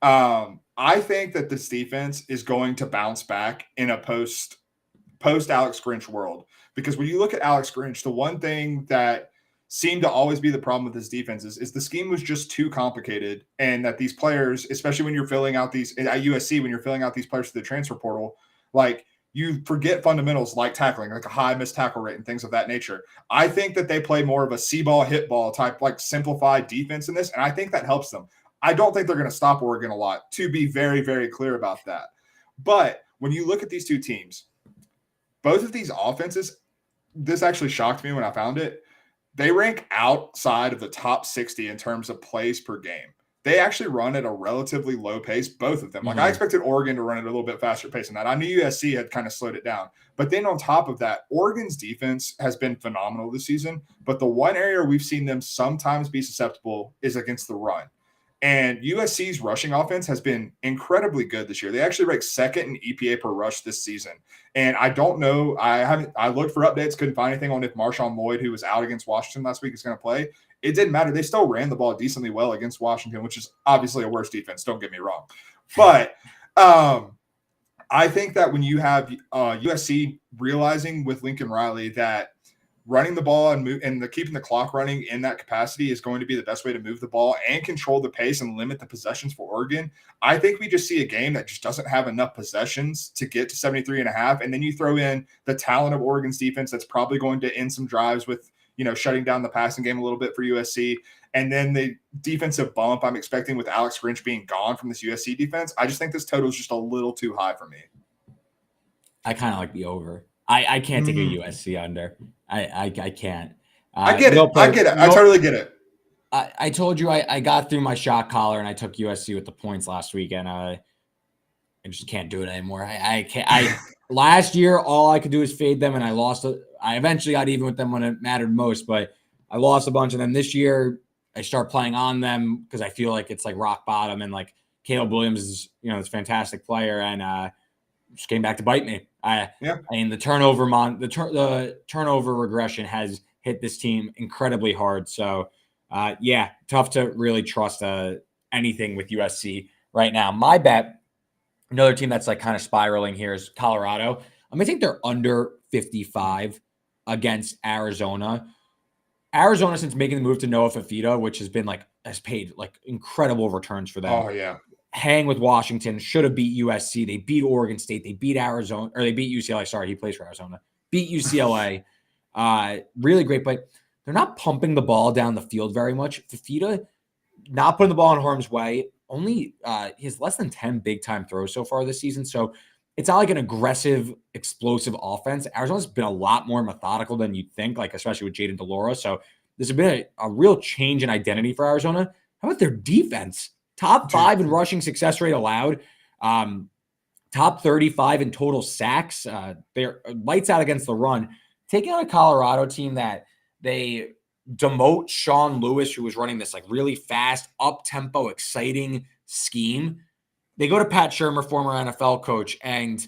Speaker 2: I think that this defense is going to bounce back in a post Alex Grinch world, because when you look at Alex Grinch, the one thing that seemed to always be the problem with this defense is the scheme was just too complicated, and that these players, especially when you're filling out these at USC, when you're filling out these players to the transfer portal, like you forget fundamentals like tackling, like a high missed tackle rate and things of that nature. I think that they play more of a see ball, hit ball type, like simplified defense in this, and I think that helps them. I don't think they're going to stop Oregon a lot, to be very, very clear about that. But when you look at these two teams, both of these offenses, this actually shocked me when I found it. They rank outside of the top 60 in terms of plays per game. They actually run at a relatively low pace, both of them. Like I expected Oregon to run at a little bit faster pace than that. I knew USC had kind of slowed it down. But then on top of that, Oregon's defense has been phenomenal this season. But the one area we've seen them sometimes be susceptible is against the run. And USC's rushing offense has been incredibly good this year. They actually rank second in EPA per rush this season. And I don't know, I looked for updates, couldn't find anything on if Marshawn Lloyd, who was out against Washington last week, is going to play. It didn't matter. They still ran the ball decently well against Washington, which is obviously a worse defense. Don't get me wrong. But I think that when you have USC realizing with Lincoln Riley that running the ball and keeping the clock running in that capacity is going to be the best way to move the ball and control the pace and limit the possessions for Oregon. I think we just see a game that just doesn't have enough possessions to get to 73.5. And then you throw in the talent of Oregon's defense that's probably going to end some drives with, shutting down the passing game a little bit for USC. And then the defensive bump I'm expecting with Alex Grinch being gone from this USC defense. I just think this total is just a little too high for me.
Speaker 1: I kind of like the over. I can't take a USC under. I can't.
Speaker 2: I get it. I totally get it.
Speaker 1: I told you I got through my shot collar and I took USC with the points last week, and I just can't do it anymore. I can't. Last year all I could do is fade them, and I lost. I eventually got even with them when it mattered most, but I lost a bunch. And then this year I start playing on them because I feel like it's like rock bottom, and like Caleb Williams is this fantastic player, and just came back to bite me. I mean, the turnover regression has hit this team incredibly hard. So, tough to really trust anything with USC right now. My bet, another team that's like kind of spiraling here, is Colorado. I'm going to think they're under 55 against Arizona. Arizona, since making the move to Noah Fafita, which has paid like incredible returns for them.
Speaker 2: Oh, yeah.
Speaker 1: Hang with Washington, should have beat USC. They beat Oregon State. They beat Arizona, or they beat UCLA. Sorry, he plays for Arizona. Beat UCLA. Really great play. They're not pumping the ball down the field very much. Fafita, not putting the ball in harm's way. Only he has less than 10 big-time throws so far this season. So it's not like an aggressive, explosive offense. Arizona's been a lot more methodical than you'd think, like especially with Jaden DeLauro. So there's been a real change in identity for Arizona. How about their defense? Top 5 in rushing success rate allowed. Top 35 in total sacks. They're lights out against the run. Taking on a Colorado team that they demote Sean Lewis, who was running this like really fast, up-tempo, exciting scheme. They go to Pat Shurmur, former NFL coach, and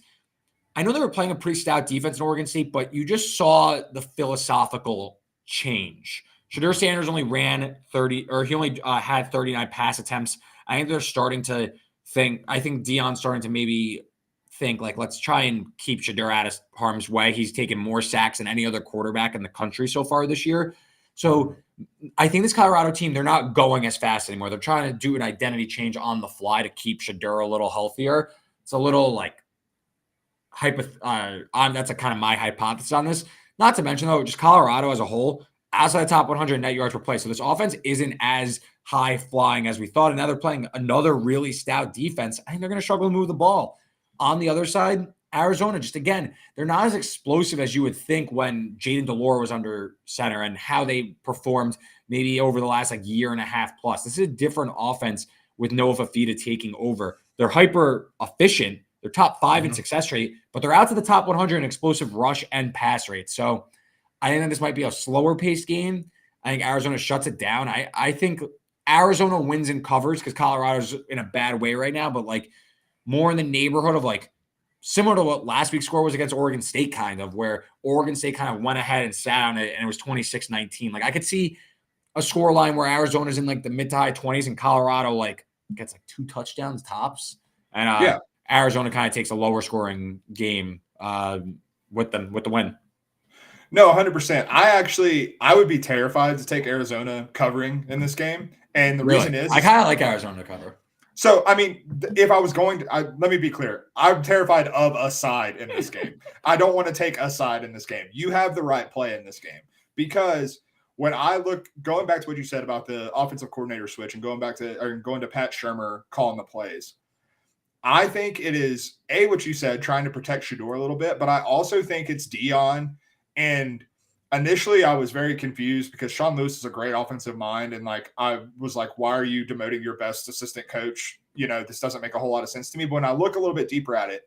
Speaker 1: I know they were playing a pretty stout defense in Oregon State, but you just saw the philosophical change. Shedeur Sanders only ran 30, or he only had 39 pass attempts. I think they're starting to think, I think Deion's starting to maybe think like, let's try and keep Shedeur out of harm's way. He's taken more sacks than any other quarterback in the country so far this year. So I think this Colorado team, they're not going as fast anymore. They're trying to do an identity change on the fly to keep Shedeur a little healthier. It's a little like that's a kind of my hypothesis on this. Not to mention though, just Colorado as a whole, outside the top 100 net yards per play. So this offense isn't as high flying as we thought. And now they're playing another really stout defense. I think they're going to struggle to move the ball. On the other side, Arizona, just again, they're not as explosive as you would think when Jaden Delore was under center and how they performed maybe over the last year and a half plus. This is a different offense with Noah Fafita taking over. They're hyper efficient. They're top 5 in success rate, but they're out to the top 100 in explosive rush and pass rate. So I think this might be a slower paced game. I think Arizona shuts it down. I think Arizona wins and covers because Colorado's in a bad way right now, but more in the neighborhood of similar to what last week's score was against Oregon State, kind of, where Oregon State kind of went ahead and sat on it, and it was 26-19. I could see a score line where Arizona's in the mid to high 20s and Colorado gets 2 touchdowns tops. And Arizona kind of takes a lower scoring game with the win.
Speaker 2: No, 100%. I would be terrified to take Arizona covering in this game. And the reason is
Speaker 1: I kind of like Arizona to cover.
Speaker 2: So, I mean, if I was going to, let me be clear. I'm terrified of a side in this game. I don't want to take a side in this game. You have the right play in this game because when I look, going back to what you said about the offensive coordinator switch and going to Pat Shurmur calling the plays, I think it is what you said, trying to protect Shedeur a little bit, but I also think it's Dion. And initially, I was very confused because Sean Lewis is a great offensive mind. And I was like, why are you demoting your best assistant coach? This doesn't make a whole lot of sense to me. But when I look a little bit deeper at it,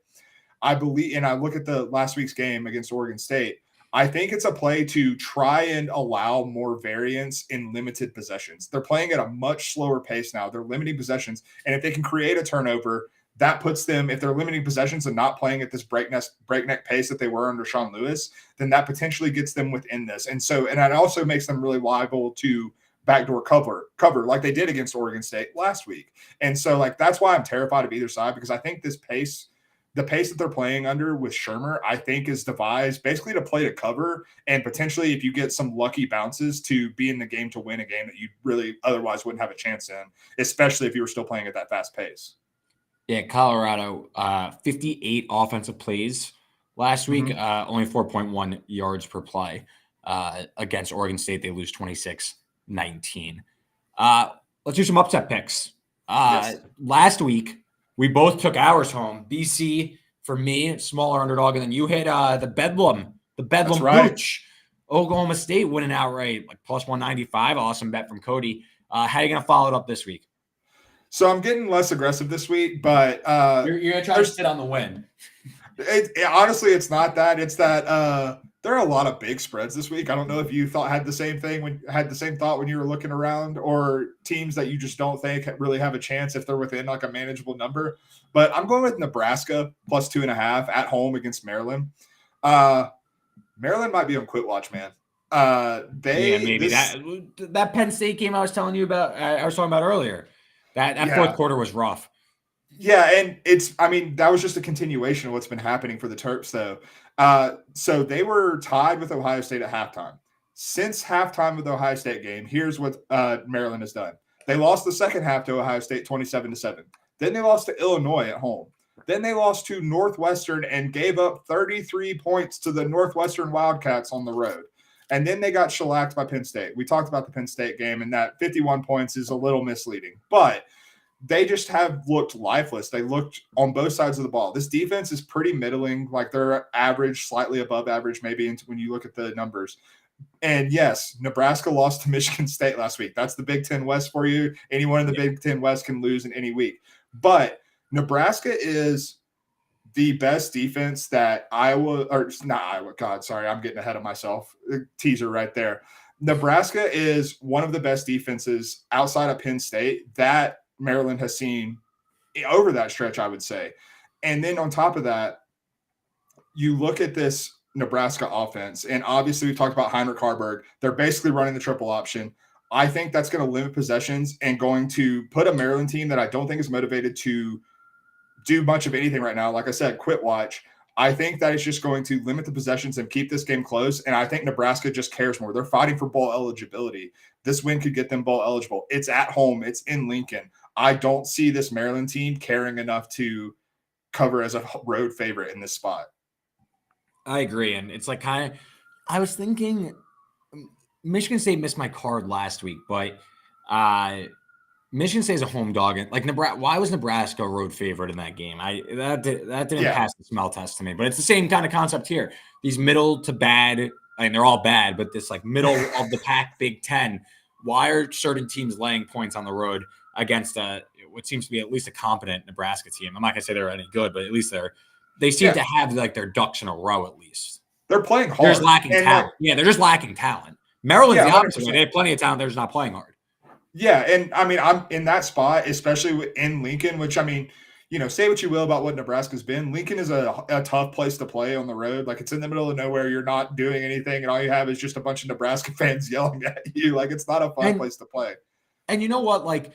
Speaker 2: I believe, and I look at the last week's game against Oregon State, I think it's a play to try and allow more variance in limited possessions. They're playing at a much slower pace now. They're limiting possessions. And if they can create a turnover, that puts them, if they're limiting possessions and not playing at this breakneck pace that they were under Sean Lewis, then that potentially gets them within this. And it also makes them really liable to backdoor cover like they did against Oregon State last week. And so that's why I'm terrified of either side, because I think this pace, the pace that they're playing under with Shurmur, I think is devised basically to play to cover and potentially, if you get some lucky bounces, to be in the game to win a game that you really otherwise wouldn't have a chance in, especially if you were still playing at that fast pace.
Speaker 1: Yeah, Colorado, 58 offensive plays last week, only 4.1 yards per play. Against Oregon State, they lose 26-19. Let's do some upset picks.
Speaker 2: Yes.
Speaker 1: Last week, we both took ours home. BC, for me, smaller underdog, and then you hit the Bedlam
Speaker 2: That's right.
Speaker 1: Pooch. Oklahoma State winning outright, plus 195. Awesome bet from Cody. How are you going to follow it up this week?
Speaker 2: So I'm getting less aggressive this week, but
Speaker 1: you're going to try to sit on the win.
Speaker 2: Honestly, it's not that. It's that there are a lot of big spreads this week. I don't know if you had the same thought when you were looking around, or teams that you just don't think really have a chance if they're within a manageable number. But I'm going with Nebraska plus 2.5 at home against Maryland. Maryland might be on quit watch, man.
Speaker 1: Maybe that Penn State game I was telling you about. I was talking about earlier. That fourth quarter was rough.
Speaker 2: Yeah, and that was just a continuation of what's been happening for the Terps, though. So they were tied with Ohio State at halftime. Since halftime of the Ohio State game, here's what Maryland has done. They lost the second half to Ohio State 27-7. Then they lost to Illinois at home. Then they lost to Northwestern and gave up 33 points to the Northwestern Wildcats on the road. And then they got shellacked by Penn State. We talked about the Penn State game, and that 51 points is a little misleading. But they just have looked lifeless. They looked on both sides of the ball. This defense is pretty middling. They're average, slightly above average, maybe when you look at the numbers. And yes, Nebraska lost to Michigan State last week. That's the Big Ten West for you. Anyone in the Big Ten West can lose in any week. But Nebraska is the best defense that I'm getting ahead of myself. Teaser right there. Nebraska is one of the best defenses outside of Penn State that Maryland has seen over that stretch, I would say. And then on top of that, you look at this Nebraska offense, and obviously we've talked about Heinrich Harburg. They're basically running the triple option. I think that's going to limit possessions and going to put a Maryland team that I don't think is motivated to do much of anything right now. Like I said, quit watch. I think that it's just going to limit the possessions and keep this game close. And I think Nebraska just cares more. They're fighting for bowl eligibility. This win could get them bowl eligible. It's at home. It's in Lincoln. I don't see this Maryland team caring enough to cover as a road favorite in this spot.
Speaker 1: I agree. And it's I was thinking Michigan State missed my card last week, but Michigan State is a home dog. And like Nebraska, why was Nebraska a road favorite in that game? That didn't
Speaker 2: Yeah.
Speaker 1: pass the smell test to me. But it's the same kind of concept here. These middle to bad, I mean, they're all bad, but this like middle of the pack Big Ten. Why are certain teams laying points on the road against what seems to be at least a competent Nebraska team? I'm not gonna say they're any good, but at least they seem to have like their ducks in a row at least.
Speaker 2: They're playing hard.
Speaker 1: They're just lacking talent. They're just lacking talent. Maryland's the opposite way. They have plenty of talent. They're just not playing hard.
Speaker 2: Yeah, and I mean, I'm in that spot, especially in Lincoln, which I mean, say what you will about what Nebraska's been. Lincoln is a tough place to play on the road. Like, it's in the middle of nowhere. You're not doing anything, and all you have is just a bunch of Nebraska fans yelling at you. Like, it's not a fun place to play.
Speaker 1: And you know what? Like,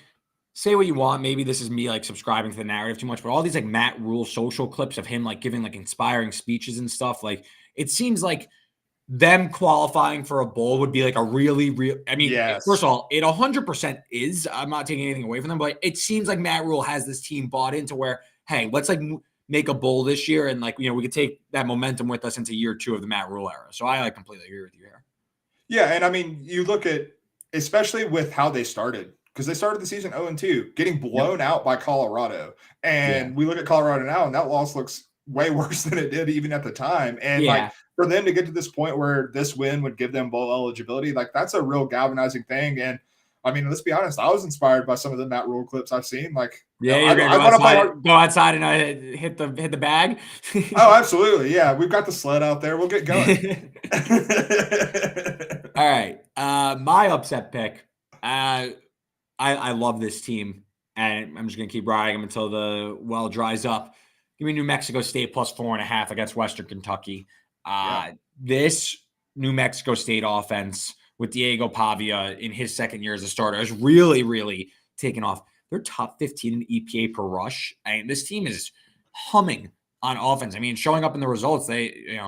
Speaker 1: say what you want. Maybe this is me like subscribing to the narrative too much, but all these like Matt Rule social clips of him like giving like inspiring speeches and stuff, like it seems like them qualifying for a bowl would be like a really, I mean, First of all, it 100% is. I'm not taking anything away from them, but it seems like Matt Rule has this team bought into where, hey, let's like make a bowl this year. And like, we could take that momentum with us into year 2 of the Matt Rule era. So I like completely agree with you here.
Speaker 2: Yeah. And I mean, you look at, especially with how they started, because they started the season 0-2, getting blown out by Colorado. And we look at Colorado now, and that loss looks way worse than it did even at the time. And like, for them to get to this point where this win would give them bowl eligibility, like that's a real galvanizing thing. And I mean, let's be honest, I was inspired by some of the Matt Rule clips I've seen. Like,
Speaker 1: I want to go outside and hit the bag.
Speaker 2: Oh, absolutely. Yeah. We've got the sled out there. We'll get going.
Speaker 1: All right. My upset pick. I love this team, and I'm just going to keep riding them until the well dries up. Give me New Mexico State plus 4.5 against Western Kentucky. This New Mexico State offense with Diego Pavia in his second year as a starter has really, really taken off. They're top 15 in EPA per rush. I mean, this team is humming on offense. I mean, showing up in the results, they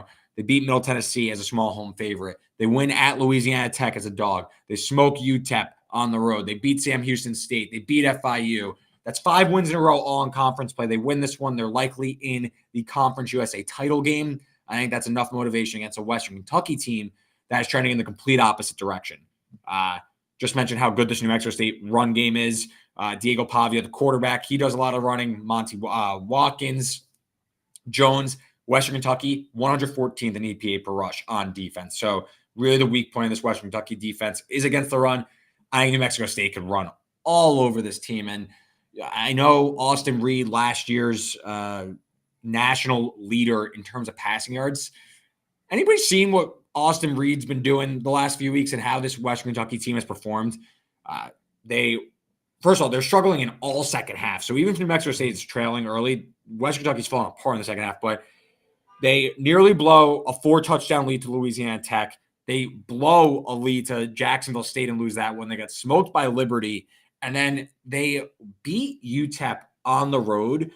Speaker 1: beat Middle Tennessee as a small home favorite. They win at Louisiana Tech as a dog. They smoke UTEP on the road. They beat Sam Houston State. They beat FIU. That's 5 wins in a row, all in conference play. They win this one. They're likely in the Conference USA title game. I think that's enough motivation against a Western Kentucky team that is trending in the complete opposite direction. Just mentioned how good this New Mexico State run game is. Diego Pavia, the quarterback, he does a lot of running. Monty Watkins, Jones, Western Kentucky, 114th in EPA per rush on defense. So really the weak point of this Western Kentucky defense is against the run. I think New Mexico State could run all over this team. And I know Austin Reed, last year's national leader in terms of passing yards. Anybody seen what Austin Reed's been doing the last few weeks and how this Western Kentucky team has performed? First of all, they're struggling in all second half. So even if New Mexico State is trailing early, Western Kentucky's falling apart in the second half. But they nearly blow a 4-touchdown lead to Louisiana Tech. They blow a lead to Jacksonville State and lose that one. They got smoked by Liberty. And then they beat UTEP on the road.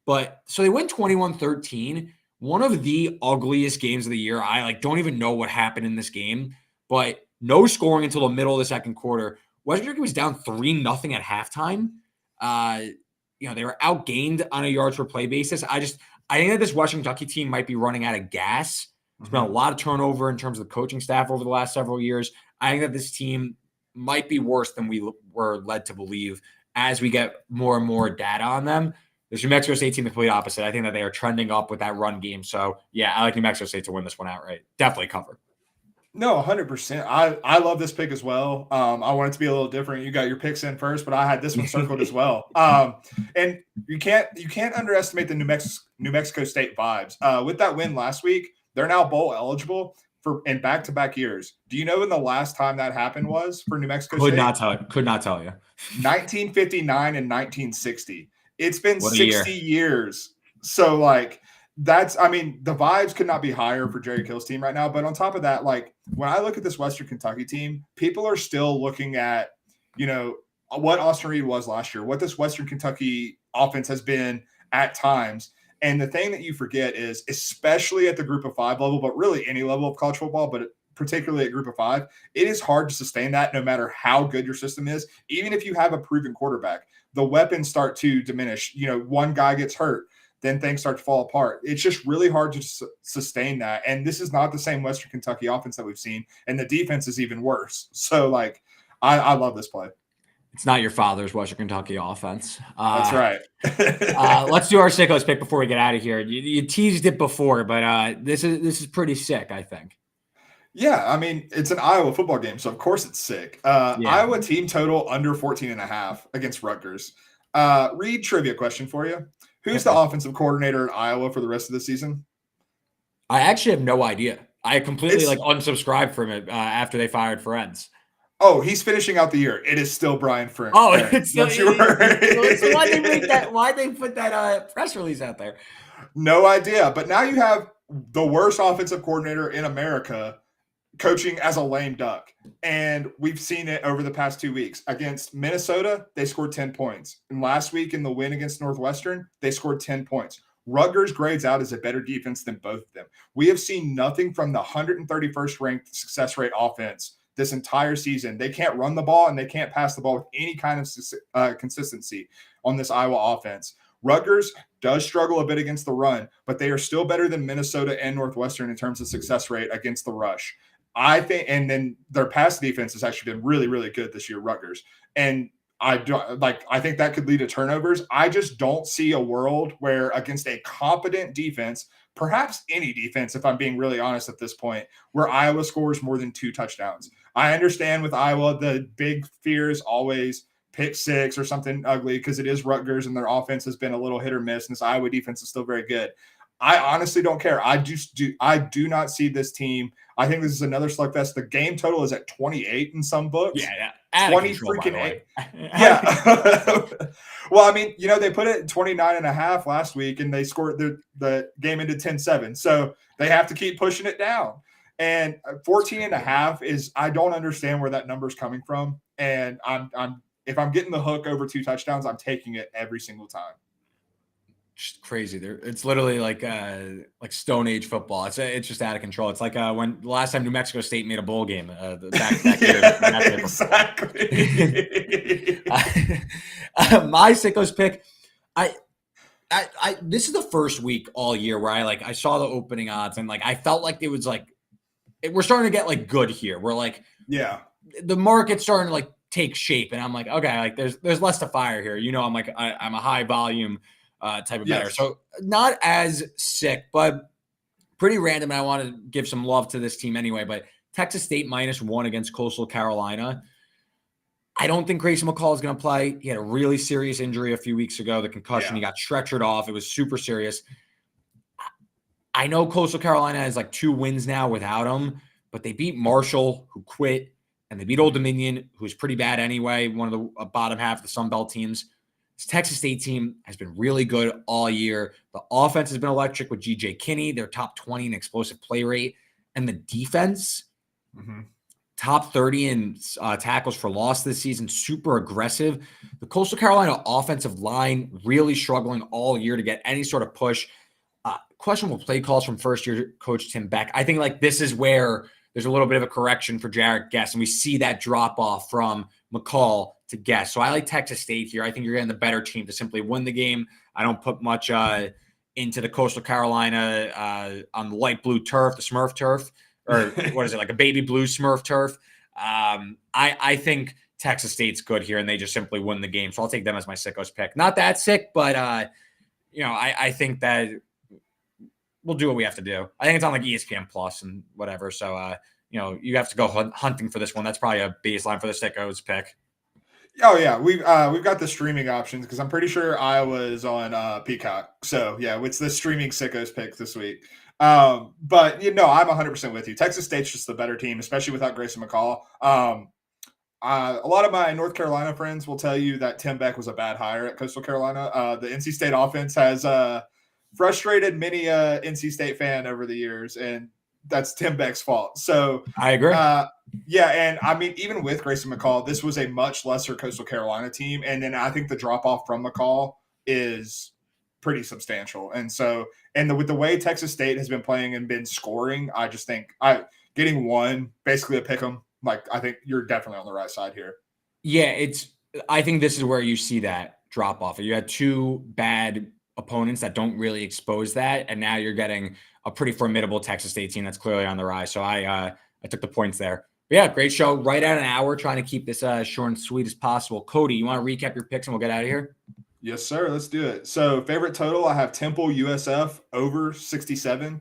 Speaker 1: But so they win 21-13. One of the ugliest games of the year. I don't even know what happened in this game, but no scoring until the middle of the second quarter. Western Kentucky was down 3-0 at halftime. They were outgained on a yards per play basis. I think that this Western Kentucky team might be running out of gas. There's been a lot of turnover in terms of the coaching staff over the last several years. I think that this team might be worse than we were led to believe as we get more and more data on them. This New Mexico State team, the complete opposite. I think that they are trending up with that run game. So, yeah, I like New Mexico State to win this one outright. Definitely cover.
Speaker 2: No, 100%. I love this pick as well. I want it to be a little different. You got your picks in first, but I had this one circled as well. And you can't underestimate the New Mexico State vibes. With that win last week, they're now bowl eligible in back-to-back years. Do you know when the last time that happened was for New Mexico State?
Speaker 1: Could not tell you.
Speaker 2: 1959 and 1960. It's been 60 years. So, the vibes could not be higher for Jerry Kill's team right now. But on top of that, when I look at this Western Kentucky team, people are still looking at, what Austin Reed was last year, what this Western Kentucky offense has been at times. And the thing that you forget is, especially at the group of 5 level, but really any level of college football, but particularly at group of 5, it is hard to sustain that no matter how good your system is. Even if you have a proven quarterback, the weapons start to diminish. One guy gets hurt. then things start to fall apart. It's just really hard to sustain that. And this is not the same Western Kentucky offense that we've seen. And the defense is even worse. So, like, I love this play.
Speaker 1: It's not your father's Western Kentucky offense.
Speaker 2: That's right.
Speaker 1: Let's do our Sickos pick before we get out of here. You teased it before, but this is pretty sick, I think.
Speaker 2: Yeah, I mean, it's an Iowa football game, so of course it's sick. Iowa team total under 14.5 against Rutgers. Reed, trivia question for you. Who's the offensive coordinator at Iowa for the rest of the season?
Speaker 1: I actually have no idea. I completely unsubscribed from it after they fired Friends.
Speaker 2: Oh, he's finishing out the year. It is still Brian Ferentz.
Speaker 1: Oh, it's still. So why'd they make that? Why'd they put that press release out there?
Speaker 2: No idea. But now you have the worst offensive coordinator in America coaching as a lame duck. And we've seen it over the past 2 weeks. Against Minnesota, they scored 10 points. And last week in the win against Northwestern, they scored 10 points. Rutgers grades out as a better defense than both of them. We have seen nothing from the 131st ranked success rate offense this entire season. They can't run the ball and they can't pass the ball with any kind of consistency on this Iowa offense. Rutgers does struggle a bit against the run, but they are still better than Minnesota and Northwestern in terms of success rate against the rush. I think, and then their pass defense has actually been really, really good this year, Rutgers. And I think that could lead to turnovers. I just don't see a world where against a competent defense, perhaps any defense, if I'm being really honest at this point, where Iowa scores more than 2 touchdowns. I understand with Iowa, the big fear is always pick 6 or something ugly because it is Rutgers and their offense has been a little hit or miss, and this Iowa defense is still very good. I honestly don't care. I do not see this team. I think this is another slugfest. The game total is at 28 in some books.
Speaker 1: Yeah.
Speaker 2: 20 freaking 8. Yeah. Well, I mean, they put it at 29.5 last week and they scored the game into 10-7. So they have to keep pushing it down. And 14.5 is, I don't understand where that number is coming from. And if I'm getting the hook over 2 touchdowns, I'm taking it every single time.
Speaker 1: Just crazy. It's literally like Stone Age football. It's just out of control. It's like when the last time New Mexico State made a bowl game. Back year.
Speaker 2: Exactly.
Speaker 1: My Sickos pick. I this is the first week all year where I saw the opening odds and I felt like it was we're starting to get good here. We're the market's starting to take shape, and I'm like, okay, there's less to fire here. I'm I'm a high volume type of better. So not as sick, but pretty random. And I want to give some love to this team anyway, but Texas State -1 against Coastal Carolina. I don't think Grayson McCall is going to play. He had a really serious injury a few weeks ago, the concussion. He got stretchered off. It was super serious. I know Coastal Carolina has 2 wins now without him, but they beat Marshall, who quit, and they beat Old Dominion, who's pretty bad anyway, one of the bottom half of the Sun Belt teams. This Texas State team has been really good all year. The offense has been electric with G.J. Kinney. They're top 20 in explosive play rate. And the defense, top 30 in tackles for loss this season, super aggressive. The Coastal Carolina offensive line really struggling all year to get any sort of push. Questionable play calls from first-year coach Tim Beck. I think this is where there's a little bit of a correction for Jarrett Guest, and we see that drop-off from McCall to Guest. So I like Texas State here. I think you're getting the better team to simply win the game. I don't put much into the Coastal Carolina on the light blue turf, the Smurf turf, or what is it, a baby blue Smurf turf. I think Texas State's good here, and they just simply win the game. So I'll take them as my Sickos pick. Not that sick, but I think that we'll do what we have to do. I think it's on ESPN Plus and whatever. So you have to go hunting for this one. That's probably a baseline for the Sickos pick.
Speaker 2: Oh yeah, we've got the streaming options because I'm pretty sure Iowa is on Peacock. So yeah, it's the streaming Sickos pick this week. But I'm 100% with you. Texas State's just the better team, especially without Grayson McCall. A lot of my North Carolina friends will tell you that Tim Beck was a bad hire at Coastal Carolina. The NC State offense has frustrated many NC State fan over the years, and that's Tim Beck's fault. So
Speaker 1: I agree.
Speaker 2: And I mean, even with Grayson McCall, this was a much lesser Coastal Carolina team. And then I think the drop off from McCall is pretty substantial. And so, with the way Texas State has been playing and been scoring, I just think getting one, basically a pick 'em. I think you're definitely on the right side here.
Speaker 1: Yeah, I think this is where you see that drop off. You had 2 bad opponents that don't really expose that. And now you're getting a pretty formidable Texas State team that's clearly on the rise. So I took the points there. But yeah, great show. Right at an hour, trying to keep this short and sweet as possible. Cody, you want to recap your picks and we'll get out of here?
Speaker 2: Yes, sir. Let's do it. So favorite total, I have Temple USF over 67.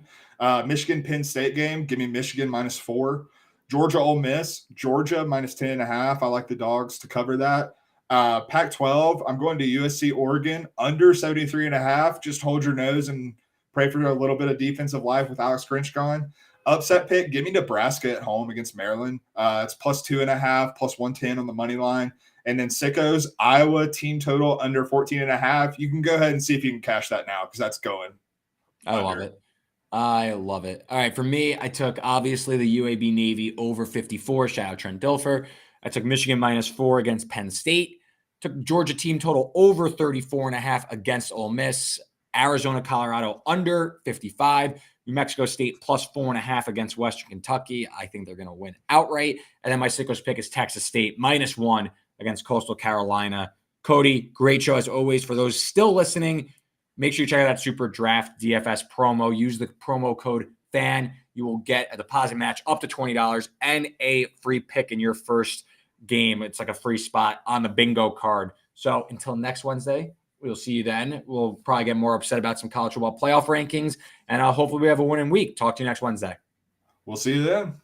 Speaker 2: Michigan Penn State game, give me Michigan -4. Georgia Ole Miss, Georgia -10.5. I like the dogs to cover that. Pac-12, I'm going to USC Oregon under 73.5. Just hold your nose and pray for a little bit of defensive life with Alex Grinch gone. Upset pick, give me Nebraska at home against Maryland. It's +2.5, +110 on the money line. And then Sickos, Iowa team total under 14.5. You can go ahead and see if you can cash that now because that's going.
Speaker 1: I love it. I love it. All right. For me, I took obviously the UAB Navy over 54. Shout out Trent Dilfer. I took Michigan -4 against Penn State. Took Georgia team total over 34.5 against Ole Miss. Arizona, Colorado under 55. New Mexico State +4.5 against Western Kentucky. I think they're going to win outright. And then my Sickos pick is Texas State -1 against Coastal Carolina. Cody, great show as always. For those still listening, make sure you check out that SuperDraft DFS promo. Use the promo code FAN. You will get a deposit match up to $20 and a free pick in your first game. It's like a free spot on the bingo card. So until next Wednesday, we'll see you then. We'll probably get more upset about some college football playoff rankings, and hopefully we have a winning week. Talk to you next Wednesday.
Speaker 2: We'll see you then.